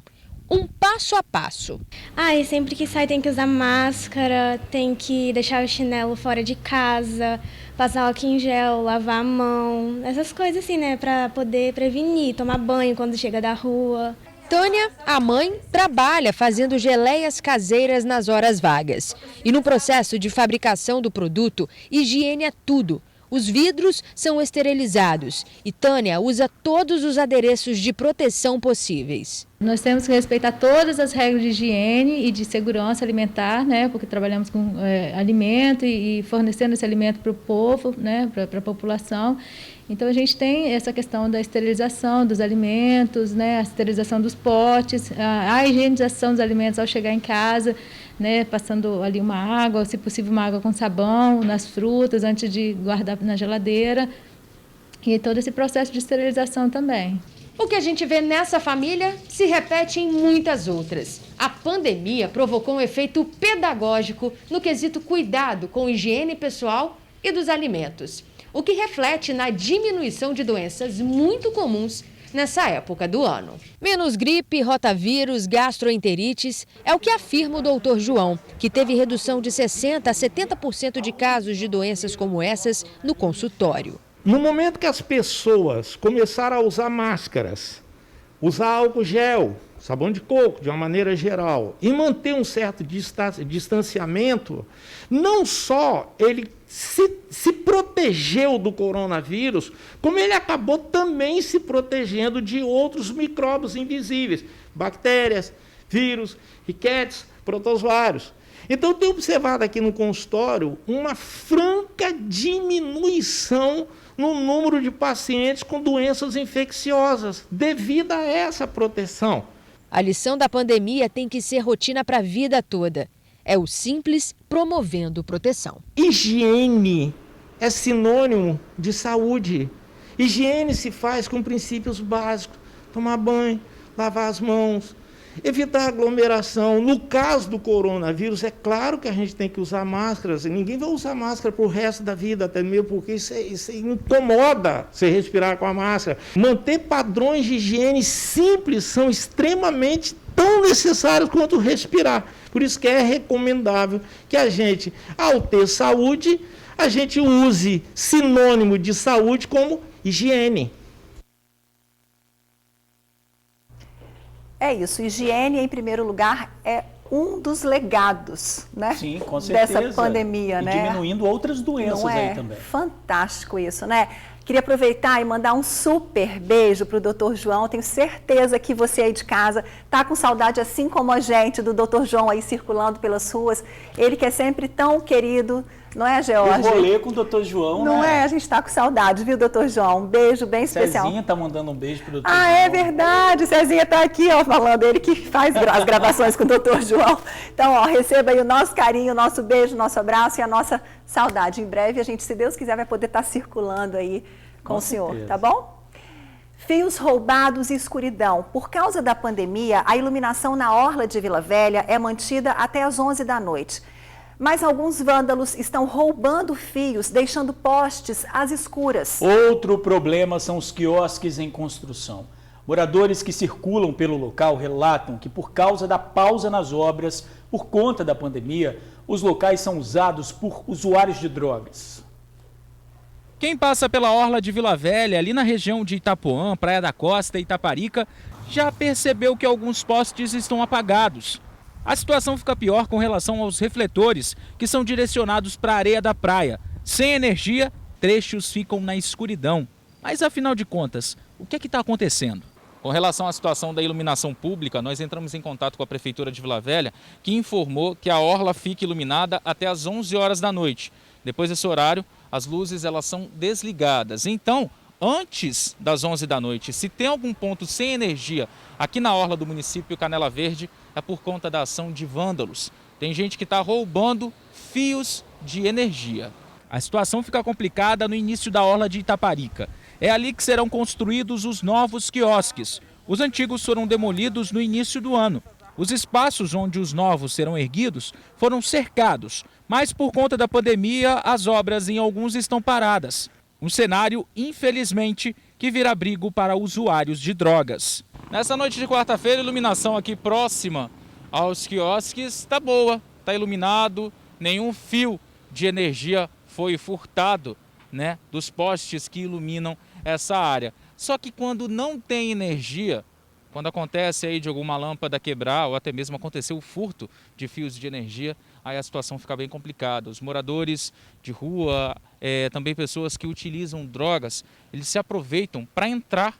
Um passo a passo. E sempre que sai tem que usar máscara, tem que deixar o chinelo fora de casa, passar álcool em gel, lavar a mão, essas coisas assim, né, para poder prevenir, tomar banho quando chega da rua. Tânia, a mãe, trabalha fazendo geleias caseiras nas horas vagas. E no processo de fabricação do produto, higiene é tudo. Os vidros são esterilizados e Tânia usa todos os adereços de proteção possíveis. Nós temos que respeitar todas as regras de higiene e de segurança alimentar, né? Porque trabalhamos com alimento e fornecendo esse alimento para o povo, né? Para a população. Então a gente tem essa questão da esterilização dos alimentos, né? A esterilização dos potes, a higienização dos alimentos ao chegar em casa. né, passando ali uma água, se possível uma água com sabão nas frutas antes de guardar na geladeira, e todo esse processo de esterilização também. O que a gente vê nessa família se repete em muitas outras. A pandemia provocou um efeito pedagógico no quesito cuidado com higiene pessoal e dos alimentos, o que reflete na diminuição de doenças muito comuns nessa época do ano. Menos gripe, rotavírus, gastroenterites é o que afirma o doutor João, que teve redução de 60% a 70% de casos de doenças como essas no consultório. No momento que as pessoas começaram a usar máscaras, usar álcool gel, sabão de coco de uma maneira geral, e manter um certo distanciamento, não só ele se protegeu do coronavírus, como ele acabou também se protegendo de outros micróbios invisíveis, bactérias, vírus, riquetes, protozoários. Então, eu tenho observado aqui no consultório uma franca diminuição no número de pacientes com doenças infecciosas, devido a essa proteção. A lição da pandemia tem que ser rotina para a vida toda. É o simples promovendo proteção. Higiene é sinônimo de saúde. Higiene se faz com princípios básicos. Tomar banho, lavar as mãos, evitar aglomeração. No caso do coronavírus, é claro que a gente tem que usar máscaras. Ninguém vai usar máscara para o resto da vida, até mesmo porque isso incomoda você respirar com a máscara. Manter padrões de higiene simples são extremamente tão necessários quanto respirar. Por isso que é recomendável que a gente, ao ter saúde, a gente use sinônimo de saúde como higiene. É isso, higiene em primeiro lugar é um dos legados, né? Sim, com certeza. Dessa pandemia, e né? diminuindo outras doenças aí também. Fantástico isso, né? Queria aproveitar e mandar um super beijo para o Dr. João. Tenho certeza que você aí de casa está com saudade, assim como a gente, do Dr. João aí circulando pelas ruas. Ele que é sempre tão querido, não é, George? O rolê com o Dr. João, não né? é? A gente está com saudade, viu, Dr. João? Um beijo bem especial. Cezinha está mandando um beijo para o Dr. João. É verdade, Cezinha está aqui, ó, falando. Ele que faz as gravações com o Dr. João. Então, ó, receba aí o nosso carinho, o nosso beijo, o nosso abraço e a nossa saudade. Em breve, a gente, se Deus quiser, vai poder estar circulando aí com o senhor, tá bom? Fios roubados e escuridão. Por causa da pandemia, a iluminação na orla de Vila Velha é mantida até às 11 da noite. Mas alguns vândalos estão roubando fios, deixando postes às escuras. Outro problema são os quiosques em construção. Moradores que circulam pelo local relatam que, por causa da pausa nas obras, por conta da pandemia, os locais são usados por usuários de drogas. Quem passa pela orla de Vila Velha, ali na região de Itapuã, Praia da Costa e Itaparica, já percebeu que alguns postes estão apagados. A situação fica pior com relação aos refletores, que são direcionados para a areia da praia. Sem energia, trechos ficam na escuridão. Mas, afinal de contas, o que está acontecendo? Com relação à situação da iluminação pública, nós entramos em contato com a Prefeitura de Vila Velha, que informou que a orla fica iluminada até às 11 horas da noite. Depois desse horário, as luzes elas são desligadas. Então, antes das 11 da noite, se tem algum ponto sem energia aqui na orla do município Canela Verde, é por conta da ação de vândalos. Tem gente que está roubando fios de energia. A situação fica complicada no início da orla de Itaparica. É ali que serão construídos os novos quiosques. Os antigos foram demolidos no início do ano. Os espaços onde os novos serão erguidos foram cercados, mas por conta da pandemia, as obras em alguns estão paradas. Um cenário, infelizmente, que vira abrigo para usuários de drogas. Nessa noite de quarta-feira, a iluminação aqui próxima aos quiosques está boa, está iluminado, nenhum fio de energia foi furtado, né, dos postes que iluminam essa área. Só que quando não tem energia, quando acontece aí de alguma lâmpada quebrar ou até mesmo acontecer o furto de fios de energia, aí a situação fica bem complicada. Os moradores de rua, também pessoas que utilizam drogas, eles se aproveitam para entrar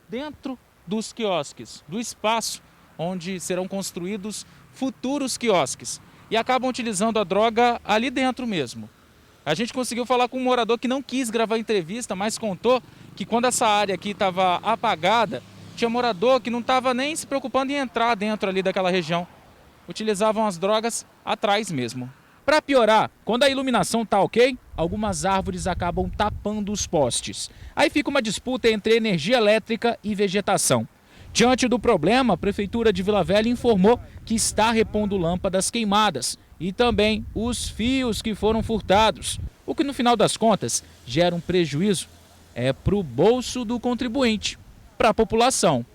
dentro dos quiosques, do espaço onde serão construídos futuros quiosques e acabam utilizando a droga ali dentro mesmo. A gente conseguiu falar com um morador que não quis gravar entrevista, mas contou que quando essa área aqui estava apagada, tinha morador que não estava nem se preocupando em entrar dentro ali daquela região. utilizavam as drogas atrás mesmo. Para piorar, quando a iluminação tá ok, algumas árvores acabam tapando os postes. Aí fica uma disputa entre energia elétrica e vegetação. Diante do problema, a Prefeitura de Vila Velha informou que está repondo lâmpadas queimadas e também os fios que foram furtados, o que no final das contas gera um prejuízo para o bolso do contribuinte, para a população.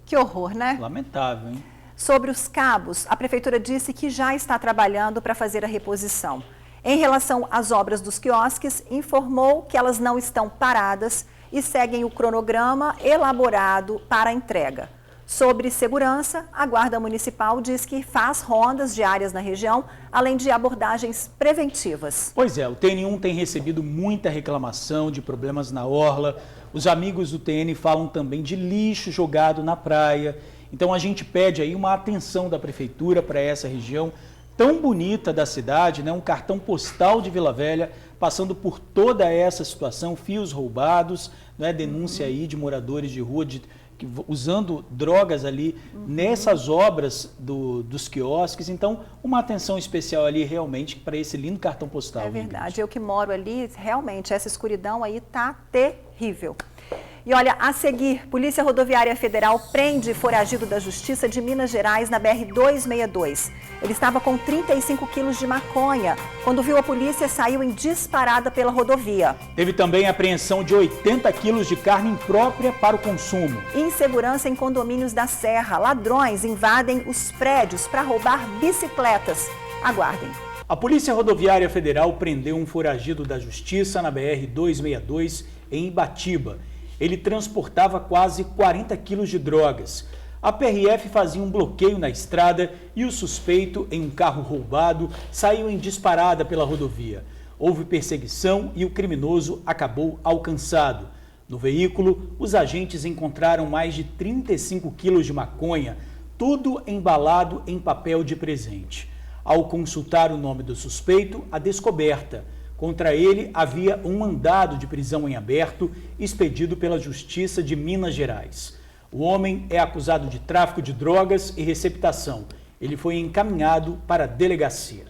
Que horror, né? Lamentável, hein? Sobre os cabos, a Prefeitura disse que já está trabalhando para fazer a reposição. Em relação às obras dos quiosques, informou que elas não estão paradas e seguem o cronograma elaborado para a entrega. Sobre segurança, a Guarda Municipal diz que faz rondas diárias na região, além de abordagens preventivas. Pois é, o TN1 tem recebido muita reclamação de problemas na orla. Os amigos do TN falam também de lixo jogado na praia. Então a gente pede aí uma atenção da Prefeitura para essa região tão bonita da cidade, né? Um cartão postal de Vila Velha, passando por toda essa situação, fios roubados, né? Denúncia aí de moradores de rua usando drogas ali nessas obras dos quiosques. Então, uma atenção especial ali realmente para esse lindo cartão postal. É verdade, eu que moro ali, realmente essa escuridão aí tá terrível. E olha, a seguir, Polícia Rodoviária Federal prende foragido da Justiça de Minas Gerais na BR-262. Ele estava com 35 quilos de maconha. Quando viu a polícia, saiu em disparada pela rodovia. Teve também a apreensão de 80 quilos de carne imprópria para o consumo. Insegurança em condomínios da Serra. Ladrões invadem os prédios para roubar bicicletas. Aguardem. A Polícia Rodoviária Federal prendeu um foragido da Justiça na BR-262 em Ibatiba. Ele transportava quase 40 quilos de drogas. A PRF fazia um bloqueio na estrada e o suspeito, em um carro roubado, saiu em disparada pela rodovia. Houve perseguição e o criminoso acabou alcançado. No veículo, os agentes encontraram mais de 35 quilos de maconha, tudo embalado em papel de presente. Ao consultar o nome do suspeito, a descoberta. Contra ele, havia um mandado de prisão em aberto expedido pela Justiça de Minas Gerais. O homem é acusado de tráfico de drogas e receptação. Ele foi encaminhado para a delegacia.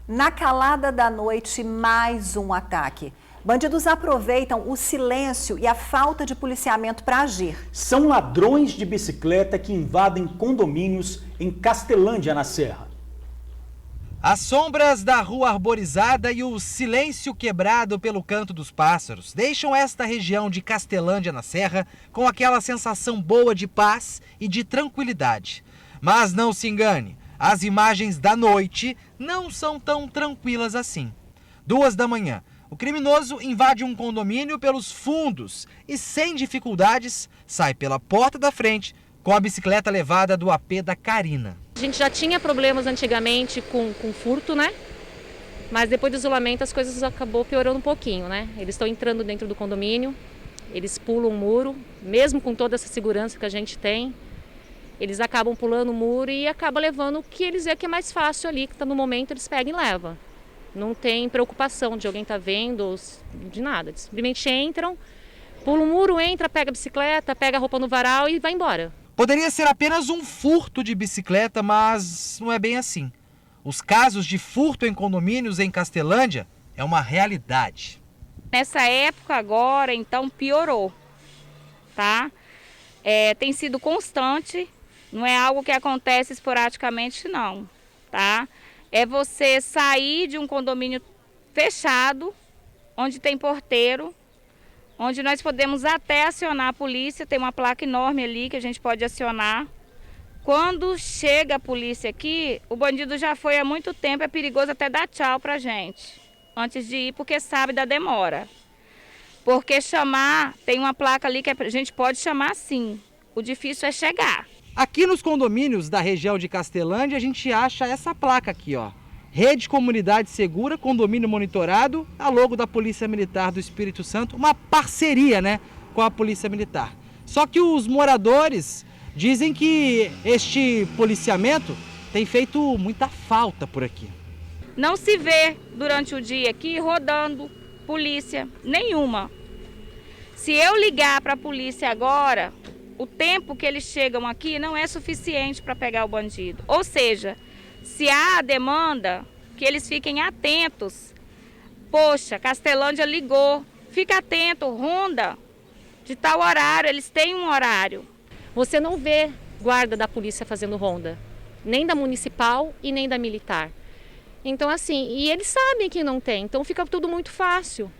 Na calada da noite, mais um ataque. Bandidos aproveitam o silêncio e a falta de policiamento para agir. São ladrões de bicicleta que invadem condomínios em Castelândia, na Serra. As sombras da rua arborizada e o silêncio quebrado pelo canto dos pássaros deixam esta região de Castelândia, na Serra, com aquela sensação boa de paz e de tranquilidade. Mas não se engane, as imagens da noite não são tão tranquilas assim. 2 da manhã, o criminoso invade um condomínio pelos fundos e, sem dificuldades, sai pela porta da frente com a bicicleta levada do AP da Karina. A gente já tinha problemas antigamente com furto, né? Mas depois do isolamento as coisas acabou piorando um pouquinho, né? Eles estão entrando dentro do condomínio, eles pulam o muro, mesmo com toda essa segurança que a gente tem, eles acabam pulando o muro e acabam levando o que eles veem que é mais fácil ali, que tá no momento eles pegam e levam. Não tem preocupação de alguém tá vendo ou de nada, eles simplesmente entram, pulam o muro, entra, pega a bicicleta, pega a roupa no varal e vai embora. Poderia ser apenas um furto de bicicleta, mas não é bem assim. Os casos de furto em condomínios em Castelândia é uma realidade. Nessa época agora, então, piorou, tá? Tem sido constante, não é algo que acontece esporadicamente, não, tá? É você sair de um condomínio fechado, onde tem porteiro, onde nós podemos até acionar a polícia, tem uma placa enorme ali que a gente pode acionar. Quando chega a polícia aqui, o bandido já foi há muito tempo, é perigoso até dar tchau pra gente, antes de ir, porque sabe da demora. Porque chamar, tem uma placa ali que a gente pode chamar sim, o difícil é chegar. Aqui nos condomínios da região de Castelândia, a gente acha essa placa aqui, ó. Rede Comunidade Segura, condomínio monitorado, a logo da Polícia Militar do Espírito Santo, uma parceria, né, com a Polícia Militar. Só que os moradores dizem que este policiamento tem feito muita falta por aqui. Não se vê durante o dia aqui rodando polícia nenhuma. Se eu ligar para a polícia agora, O tempo que eles chegam aqui não é suficiente para pegar o bandido. Ou seja, se há demanda, que eles fiquem atentos. Poxa, Castelândia ligou, fica atento, ronda de tal horário, eles têm um horário. Você não vê guarda da polícia fazendo ronda, nem da municipal e nem da militar. Então assim, e eles sabem que não tem, então fica tudo muito fácil.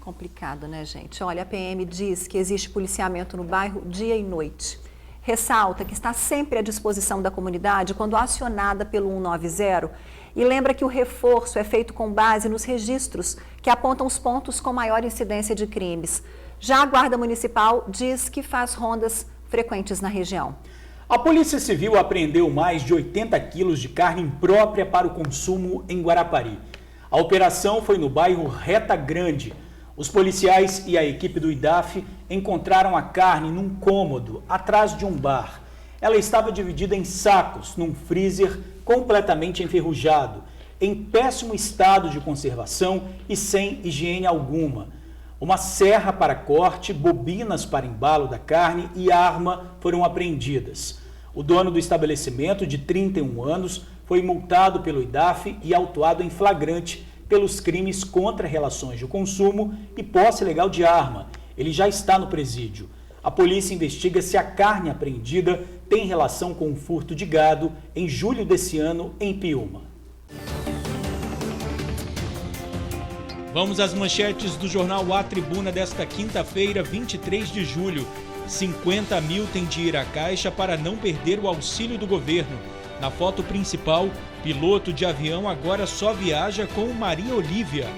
Complicado, né, gente? Olha, a PM diz que existe policiamento no bairro dia e noite. Ressalta que está sempre à disposição da comunidade quando acionada pelo 190 e lembra que o reforço é feito com base nos registros que apontam os pontos com maior incidência de crimes. Já a Guarda Municipal diz que faz rondas frequentes na região. A Polícia Civil apreendeu mais de 80 quilos de carne imprópria para o consumo em Guarapari. A operação foi no bairro Reta Grande. Os policiais e a equipe do IDAF encontraram a carne num cômodo, atrás de um bar. Ela estava dividida em sacos, num freezer completamente enferrujado, em péssimo estado de conservação e sem higiene alguma. Uma serra para corte, bobinas para embalo da carne e arma foram apreendidas. O dono do estabelecimento, de 31 anos, foi multado pelo IDAF e autuado em flagrante pelos crimes contra relações de consumo e posse ilegal de arma. Ele já está no presídio. A polícia investiga se a carne apreendida tem relação com o furto de gado em julho desse ano em Piúma. Vamos às manchetes do jornal A Tribuna desta quinta-feira, 23 de julho. 50 mil tem de ir à Caixa para não perder o auxílio do governo. Na foto principal, piloto de avião agora só viaja com Maria Olívia.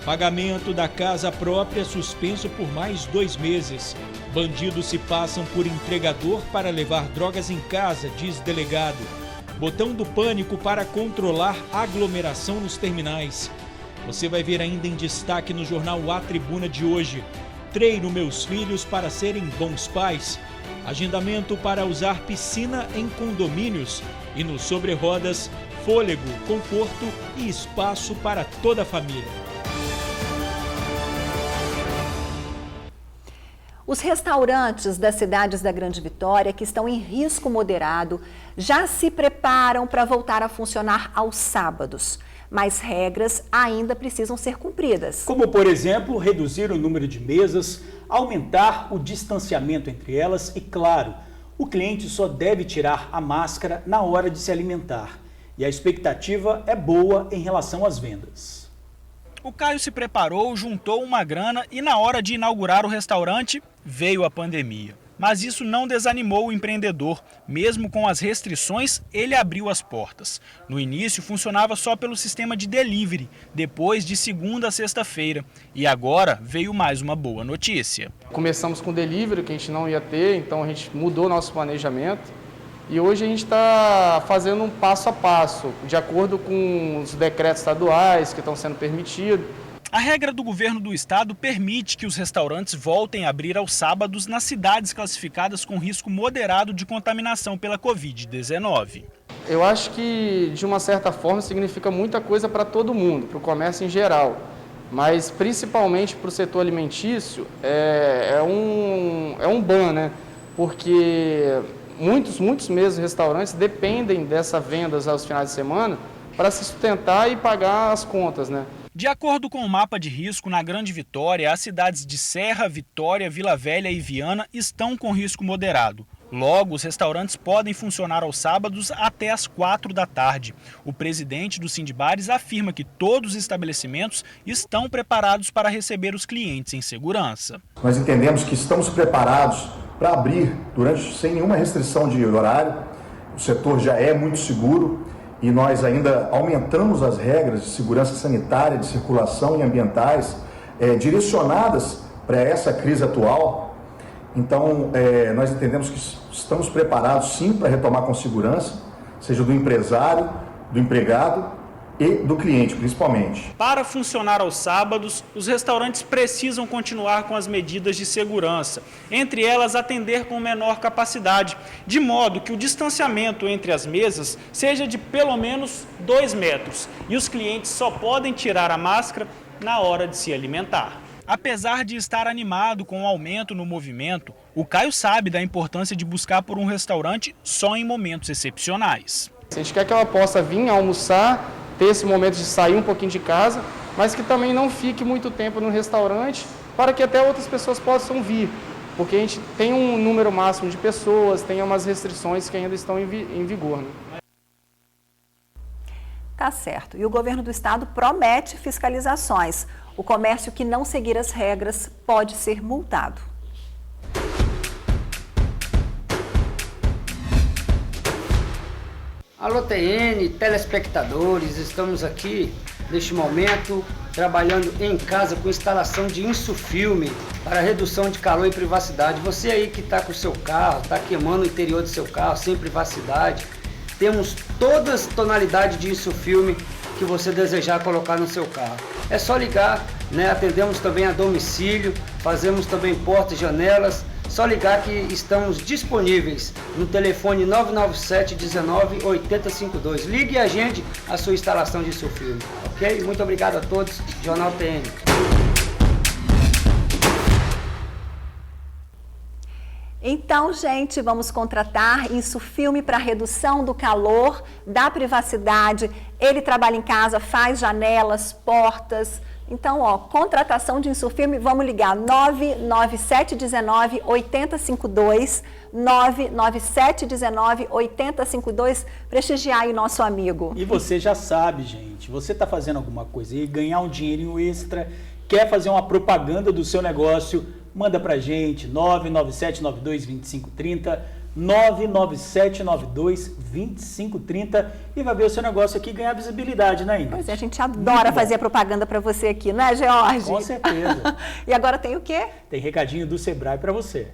Pagamento da casa própria suspenso por mais 2 meses. Bandidos se passam por entregador para levar drogas em casa, diz delegado. Botão do pânico para controlar aglomeração nos terminais. Você vai ver ainda em destaque no jornal A Tribuna de hoje. Treino meus filhos para serem bons pais. Agendamento para usar piscina em condomínios. E no Sobre Rodas, fôlego, conforto e espaço para toda a família. Os restaurantes das cidades da Grande Vitória, que estão em risco moderado, já se preparam para voltar a funcionar aos sábados. Mas regras ainda precisam ser cumpridas. Como, por exemplo, reduzir o número de mesas, aumentar o distanciamento entre elas e, claro, o cliente só deve tirar a máscara na hora de se alimentar. E a expectativa é boa em relação às vendas. O Caio se preparou, juntou uma grana e na hora de inaugurar o restaurante, veio a pandemia. Mas isso não desanimou o empreendedor. Mesmo com as restrições, ele abriu as portas. No início, funcionava só pelo sistema de delivery, depois de segunda a sexta-feira. E agora veio mais uma boa notícia. Começamos com delivery, que a gente não ia ter, então a gente mudou nosso planejamento. E hoje a gente está fazendo um passo a passo, de acordo com os decretos estaduais que estão sendo permitidos. A regra do governo do estado permite que os restaurantes voltem a abrir aos sábados nas cidades classificadas com risco moderado de contaminação pela Covid-19. Eu acho que, de uma certa forma, significa muita coisa para todo mundo, para o comércio em geral. Mas, principalmente para o setor alimentício, é um ban, né? Porque muitos mesmo restaurantes dependem dessas vendas aos finais de semana para se sustentar e pagar as contas, né? De acordo com o mapa de risco, na Grande Vitória, as cidades de Serra, Vitória, Vila Velha e Viana estão com risco moderado. Logo, os restaurantes podem funcionar aos sábados até às 4 da tarde. O presidente do Sindibares afirma que todos os estabelecimentos estão preparados para receber os clientes em segurança. Nós entendemos que estamos preparados para abrir sem nenhuma restrição de horário. O setor já é muito seguro. E nós ainda aumentamos as regras de segurança sanitária, de circulação e ambientais direcionadas para essa crise atual. Então, nós entendemos que estamos preparados sim para retomar com segurança, seja do empresário, do empregado e do cliente, principalmente. Para funcionar aos sábados, os restaurantes precisam continuar com as medidas de segurança, entre elas atender com menor capacidade, de modo que o distanciamento entre as mesas seja de pelo menos 2 metros e os clientes só podem tirar a máscara na hora de se alimentar. Apesar de estar animado com o aumento no movimento, o Caio sabe da importância de buscar por um restaurante só em momentos excepcionais. A gente quer que ela possa vir almoçar, ter esse momento de sair um pouquinho de casa, mas que também não fique muito tempo no restaurante, para que até outras pessoas possam vir. Porque a gente tem um número máximo de pessoas, tem umas restrições que ainda estão em vigor. Né? Tá certo. E o governo do estado promete fiscalizações. O comércio que não seguir as regras pode ser multado. Alô TN, telespectadores, estamos aqui neste momento trabalhando em casa com instalação de insufilme para redução de calor e privacidade. Você aí que está com o seu carro, está queimando o interior do seu carro sem privacidade, temos todas as tonalidades de insufilme que você desejar colocar no seu carro. É só ligar, né? Atendemos também a domicílio, fazemos também portas e janelas. Só ligar que estamos disponíveis no telefone 997 19 8052. Ligue e agende a sua instalação de insufilme, ok? Muito obrigado a todos. Jornal TN. Então, gente, vamos contratar insufilme para redução do calor, da privacidade. Ele trabalha em casa, faz janelas, portas. Então, ó, contratação de insufilme, vamos ligar 99719 8052, 99719 8052, prestigiar aí o nosso amigo. E você já sabe, gente, você está fazendo alguma coisa e ganhar um dinheirinho extra, quer fazer uma propaganda do seu negócio, manda pra gente, 997922530, 997922530 e vai ver o seu negócio aqui ganhar visibilidade, né, Ingrid? Pois é, a gente adora fazer propaganda para você aqui, não é, George? Com certeza. E agora tem o quê? Tem recadinho do Sebrae para você.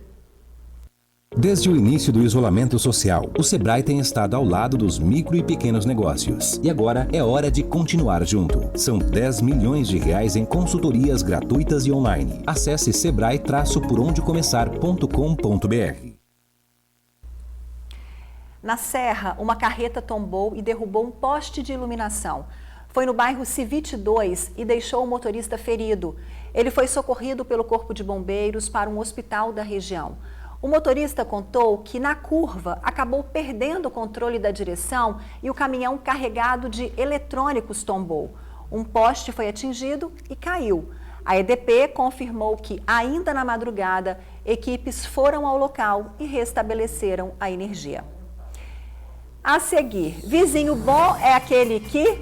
Desde o início do isolamento social, o Sebrae tem estado ao lado dos micro e pequenos negócios. E agora é hora de continuar junto. São 10 milhões de reais em consultorias gratuitas e online. Acesse sebrae-porondecomeçar.com.br. Na Serra, uma carreta tombou e derrubou um poste de iluminação. Foi no bairro Civite 2 e deixou o motorista ferido. Ele foi socorrido pelo Corpo de Bombeiros para um hospital da região. O motorista contou que na curva acabou perdendo o controle da direção e o caminhão carregado de eletrônicos tombou. Um poste foi atingido e caiu. A EDP confirmou que ainda na madrugada, equipes foram ao local e restabeleceram a energia. A seguir, vizinho bom é aquele que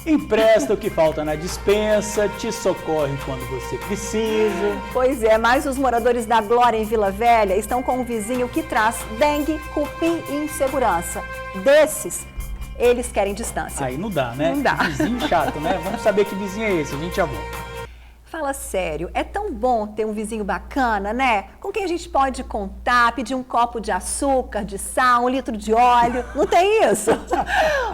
empresta o que falta na despensa, te socorre quando você precisa. Pois é, mas os moradores da Glória em Vila Velha estão com um vizinho que traz dengue, cupim e insegurança. Desses, eles querem distância. Aí não dá, né? Não dá. Vizinho chato, né? Vamos saber que vizinho é esse, a gente já volta. Fala sério, é tão bom ter um vizinho bacana, né? Com quem a gente pode contar, pedir um copo de açúcar, de sal, 1 litro de óleo. Não tem isso?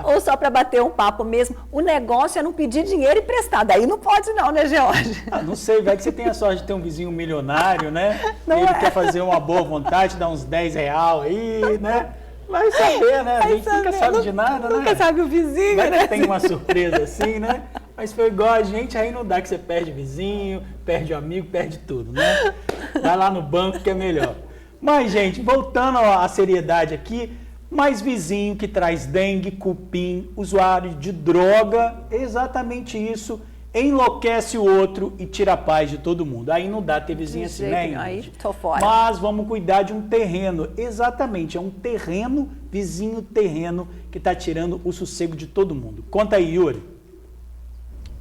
Ou só para bater um papo mesmo. O negócio é não pedir dinheiro emprestado. Aí não pode não, né, George? Não sei, vai que você tem a sorte de ter um vizinho milionário, né? Não Ele é. quer fazer uma boa vontade, dar uns 10 real aí, né? Vai saber, né? A gente nunca sabe de nada, né? Nunca sabe o vizinho, vai né? que tem uma surpresa assim, né? Mas foi igual a gente, aí não dá que você perde vizinho, perde amigo, perde tudo, né? Vai lá no banco que é melhor. Mas, gente, voltando à seriedade aqui, mais vizinho que traz dengue, cupim, usuário de droga, exatamente isso, enlouquece o outro e tira a paz de todo mundo. Aí não dá ter vizinho assim, né, Ingrid? Aí tô fora. Mas vamos cuidar de um terreno, exatamente, é um terreno, vizinho terreno, que está tirando o sossego de todo mundo. Conta aí, Yuri.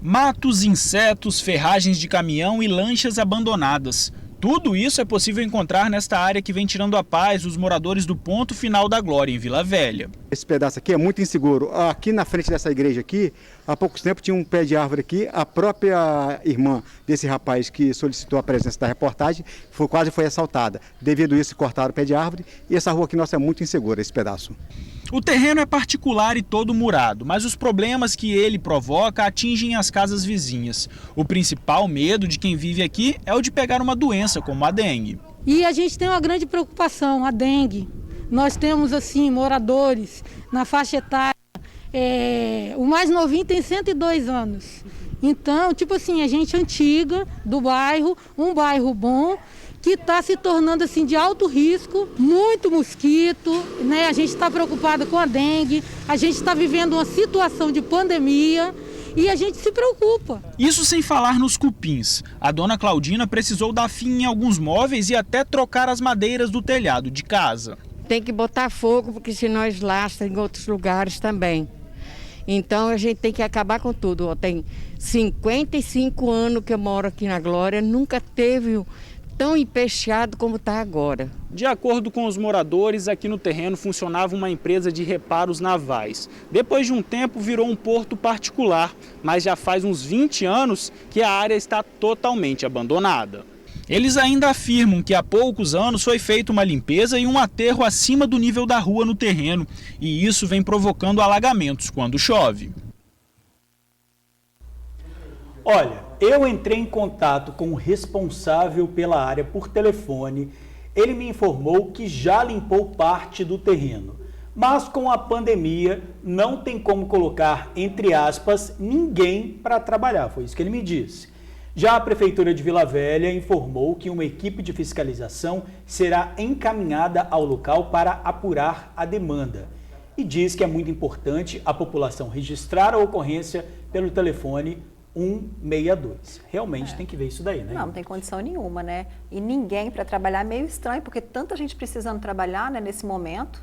Matos, insetos, ferragens de caminhão e lanchas abandonadas. Tudo isso é possível encontrar nesta área que vem tirando a paz dos moradores do ponto final da Glória, em Vila Velha. Esse pedaço aqui é muito inseguro. Aqui na frente dessa igreja aqui, há pouco tempo tinha um pé de árvore aqui. A própria irmã desse rapaz que solicitou a presença da reportagem quase foi assaltada. Devido a isso, cortaram o pé de árvore e essa rua aqui nossa é muito insegura, esse pedaço. O terreno é particular e todo murado, mas os problemas que ele provoca atingem as casas vizinhas. O principal medo de quem vive aqui é o de pegar uma doença como a dengue. E a gente tem uma grande preocupação, a dengue. Nós temos, assim, moradores na faixa etária, o mais novinho tem 102 anos. Então, tipo assim, a gente antiga do bairro, um bairro bom, que está se tornando assim de alto risco, muito mosquito, né? A gente está preocupado com a dengue, a gente está vivendo uma situação de pandemia e a gente se preocupa. Isso sem falar nos cupins. A dona Claudina precisou dar fim em alguns móveis e até trocar as madeiras do telhado de casa. Tem que botar fogo, porque senão eles lastra em outros lugares também. Então a gente tem que acabar com tudo. Tem 55 anos que eu moro aqui na Glória, nunca teve tão empesteado como está agora. De acordo com os moradores, aqui no terreno funcionava uma empresa de reparos navais. Depois de um tempo virou um porto particular, mas já faz uns 20 anos que a área está totalmente abandonada. Eles ainda afirmam que há poucos anos foi feita uma limpeza e um aterro acima do nível da rua no terreno, e isso vem provocando alagamentos quando chove. Olha, eu entrei em contato com o responsável pela área por telefone. Ele me informou que já limpou parte do terreno, mas com a pandemia não tem como colocar, entre aspas, ninguém para trabalhar. Foi isso que ele me disse. Já a Prefeitura de Vila Velha informou que uma equipe de fiscalização será encaminhada ao local para apurar a demanda. E diz que é muito importante a população registrar a ocorrência pelo telefone 162. Realmente tem que ver isso daí, né? Não tem condição nenhuma, né? E ninguém para trabalhar é meio estranho, porque tanta gente precisando trabalhar, né, nesse momento.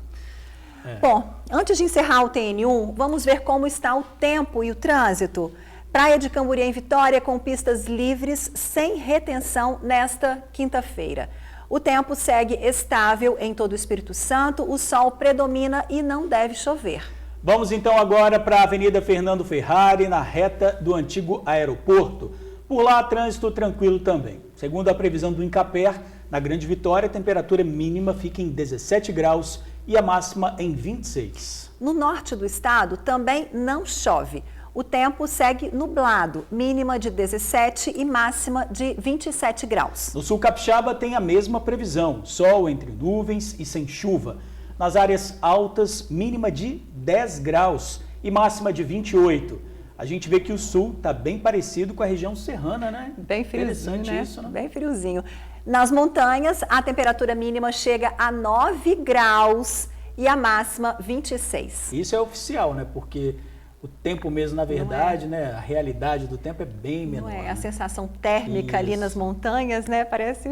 Bom, antes de encerrar o TN1, vamos ver como está o tempo e o trânsito. Praia de Camburi em Vitória com pistas livres, sem retenção nesta quinta-feira. O tempo segue estável em todo o Espírito Santo, o sol predomina e não deve chover. Vamos então agora para a Avenida Fernando Ferrari, na reta do antigo aeroporto. Por lá, trânsito tranquilo também. Segundo a previsão do Incaper, na Grande Vitória, a temperatura mínima fica em 17 graus e a máxima em 26. No norte do estado também não chove. O tempo segue nublado, mínima de 17 e máxima de 27 graus. No sul capixaba tem a mesma previsão, sol entre nuvens e sem chuva. Nas áreas altas, mínima de 10 graus e máxima de 28. A gente vê que o sul está bem parecido com a região serrana, né? Bem friozinho, né? Isso, né? Bem friozinho. Nas montanhas, a temperatura mínima chega a 9 graus e a máxima 26. Isso é oficial, né? Porque o tempo mesmo, na verdade, né? A realidade do tempo é bem menor. Não é? Né? A sensação térmica ali nas montanhas, né? Parece,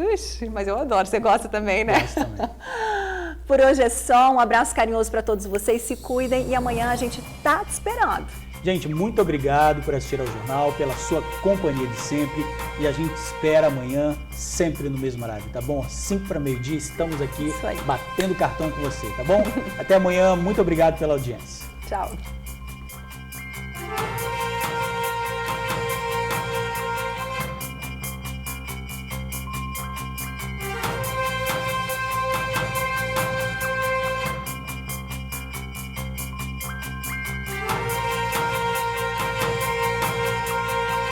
mas eu adoro. Você gosta também, né? Gosto também. Por hoje é só. Um abraço carinhoso para todos vocês. Se cuidem e amanhã a gente tá te esperando. Gente, muito obrigado por assistir ao jornal, pela sua companhia de sempre. E a gente espera amanhã, sempre no mesmo horário, tá bom? 5 para meio-dia, estamos aqui batendo cartão com você, tá bom? Até amanhã, muito obrigado pela audiência. Tchau.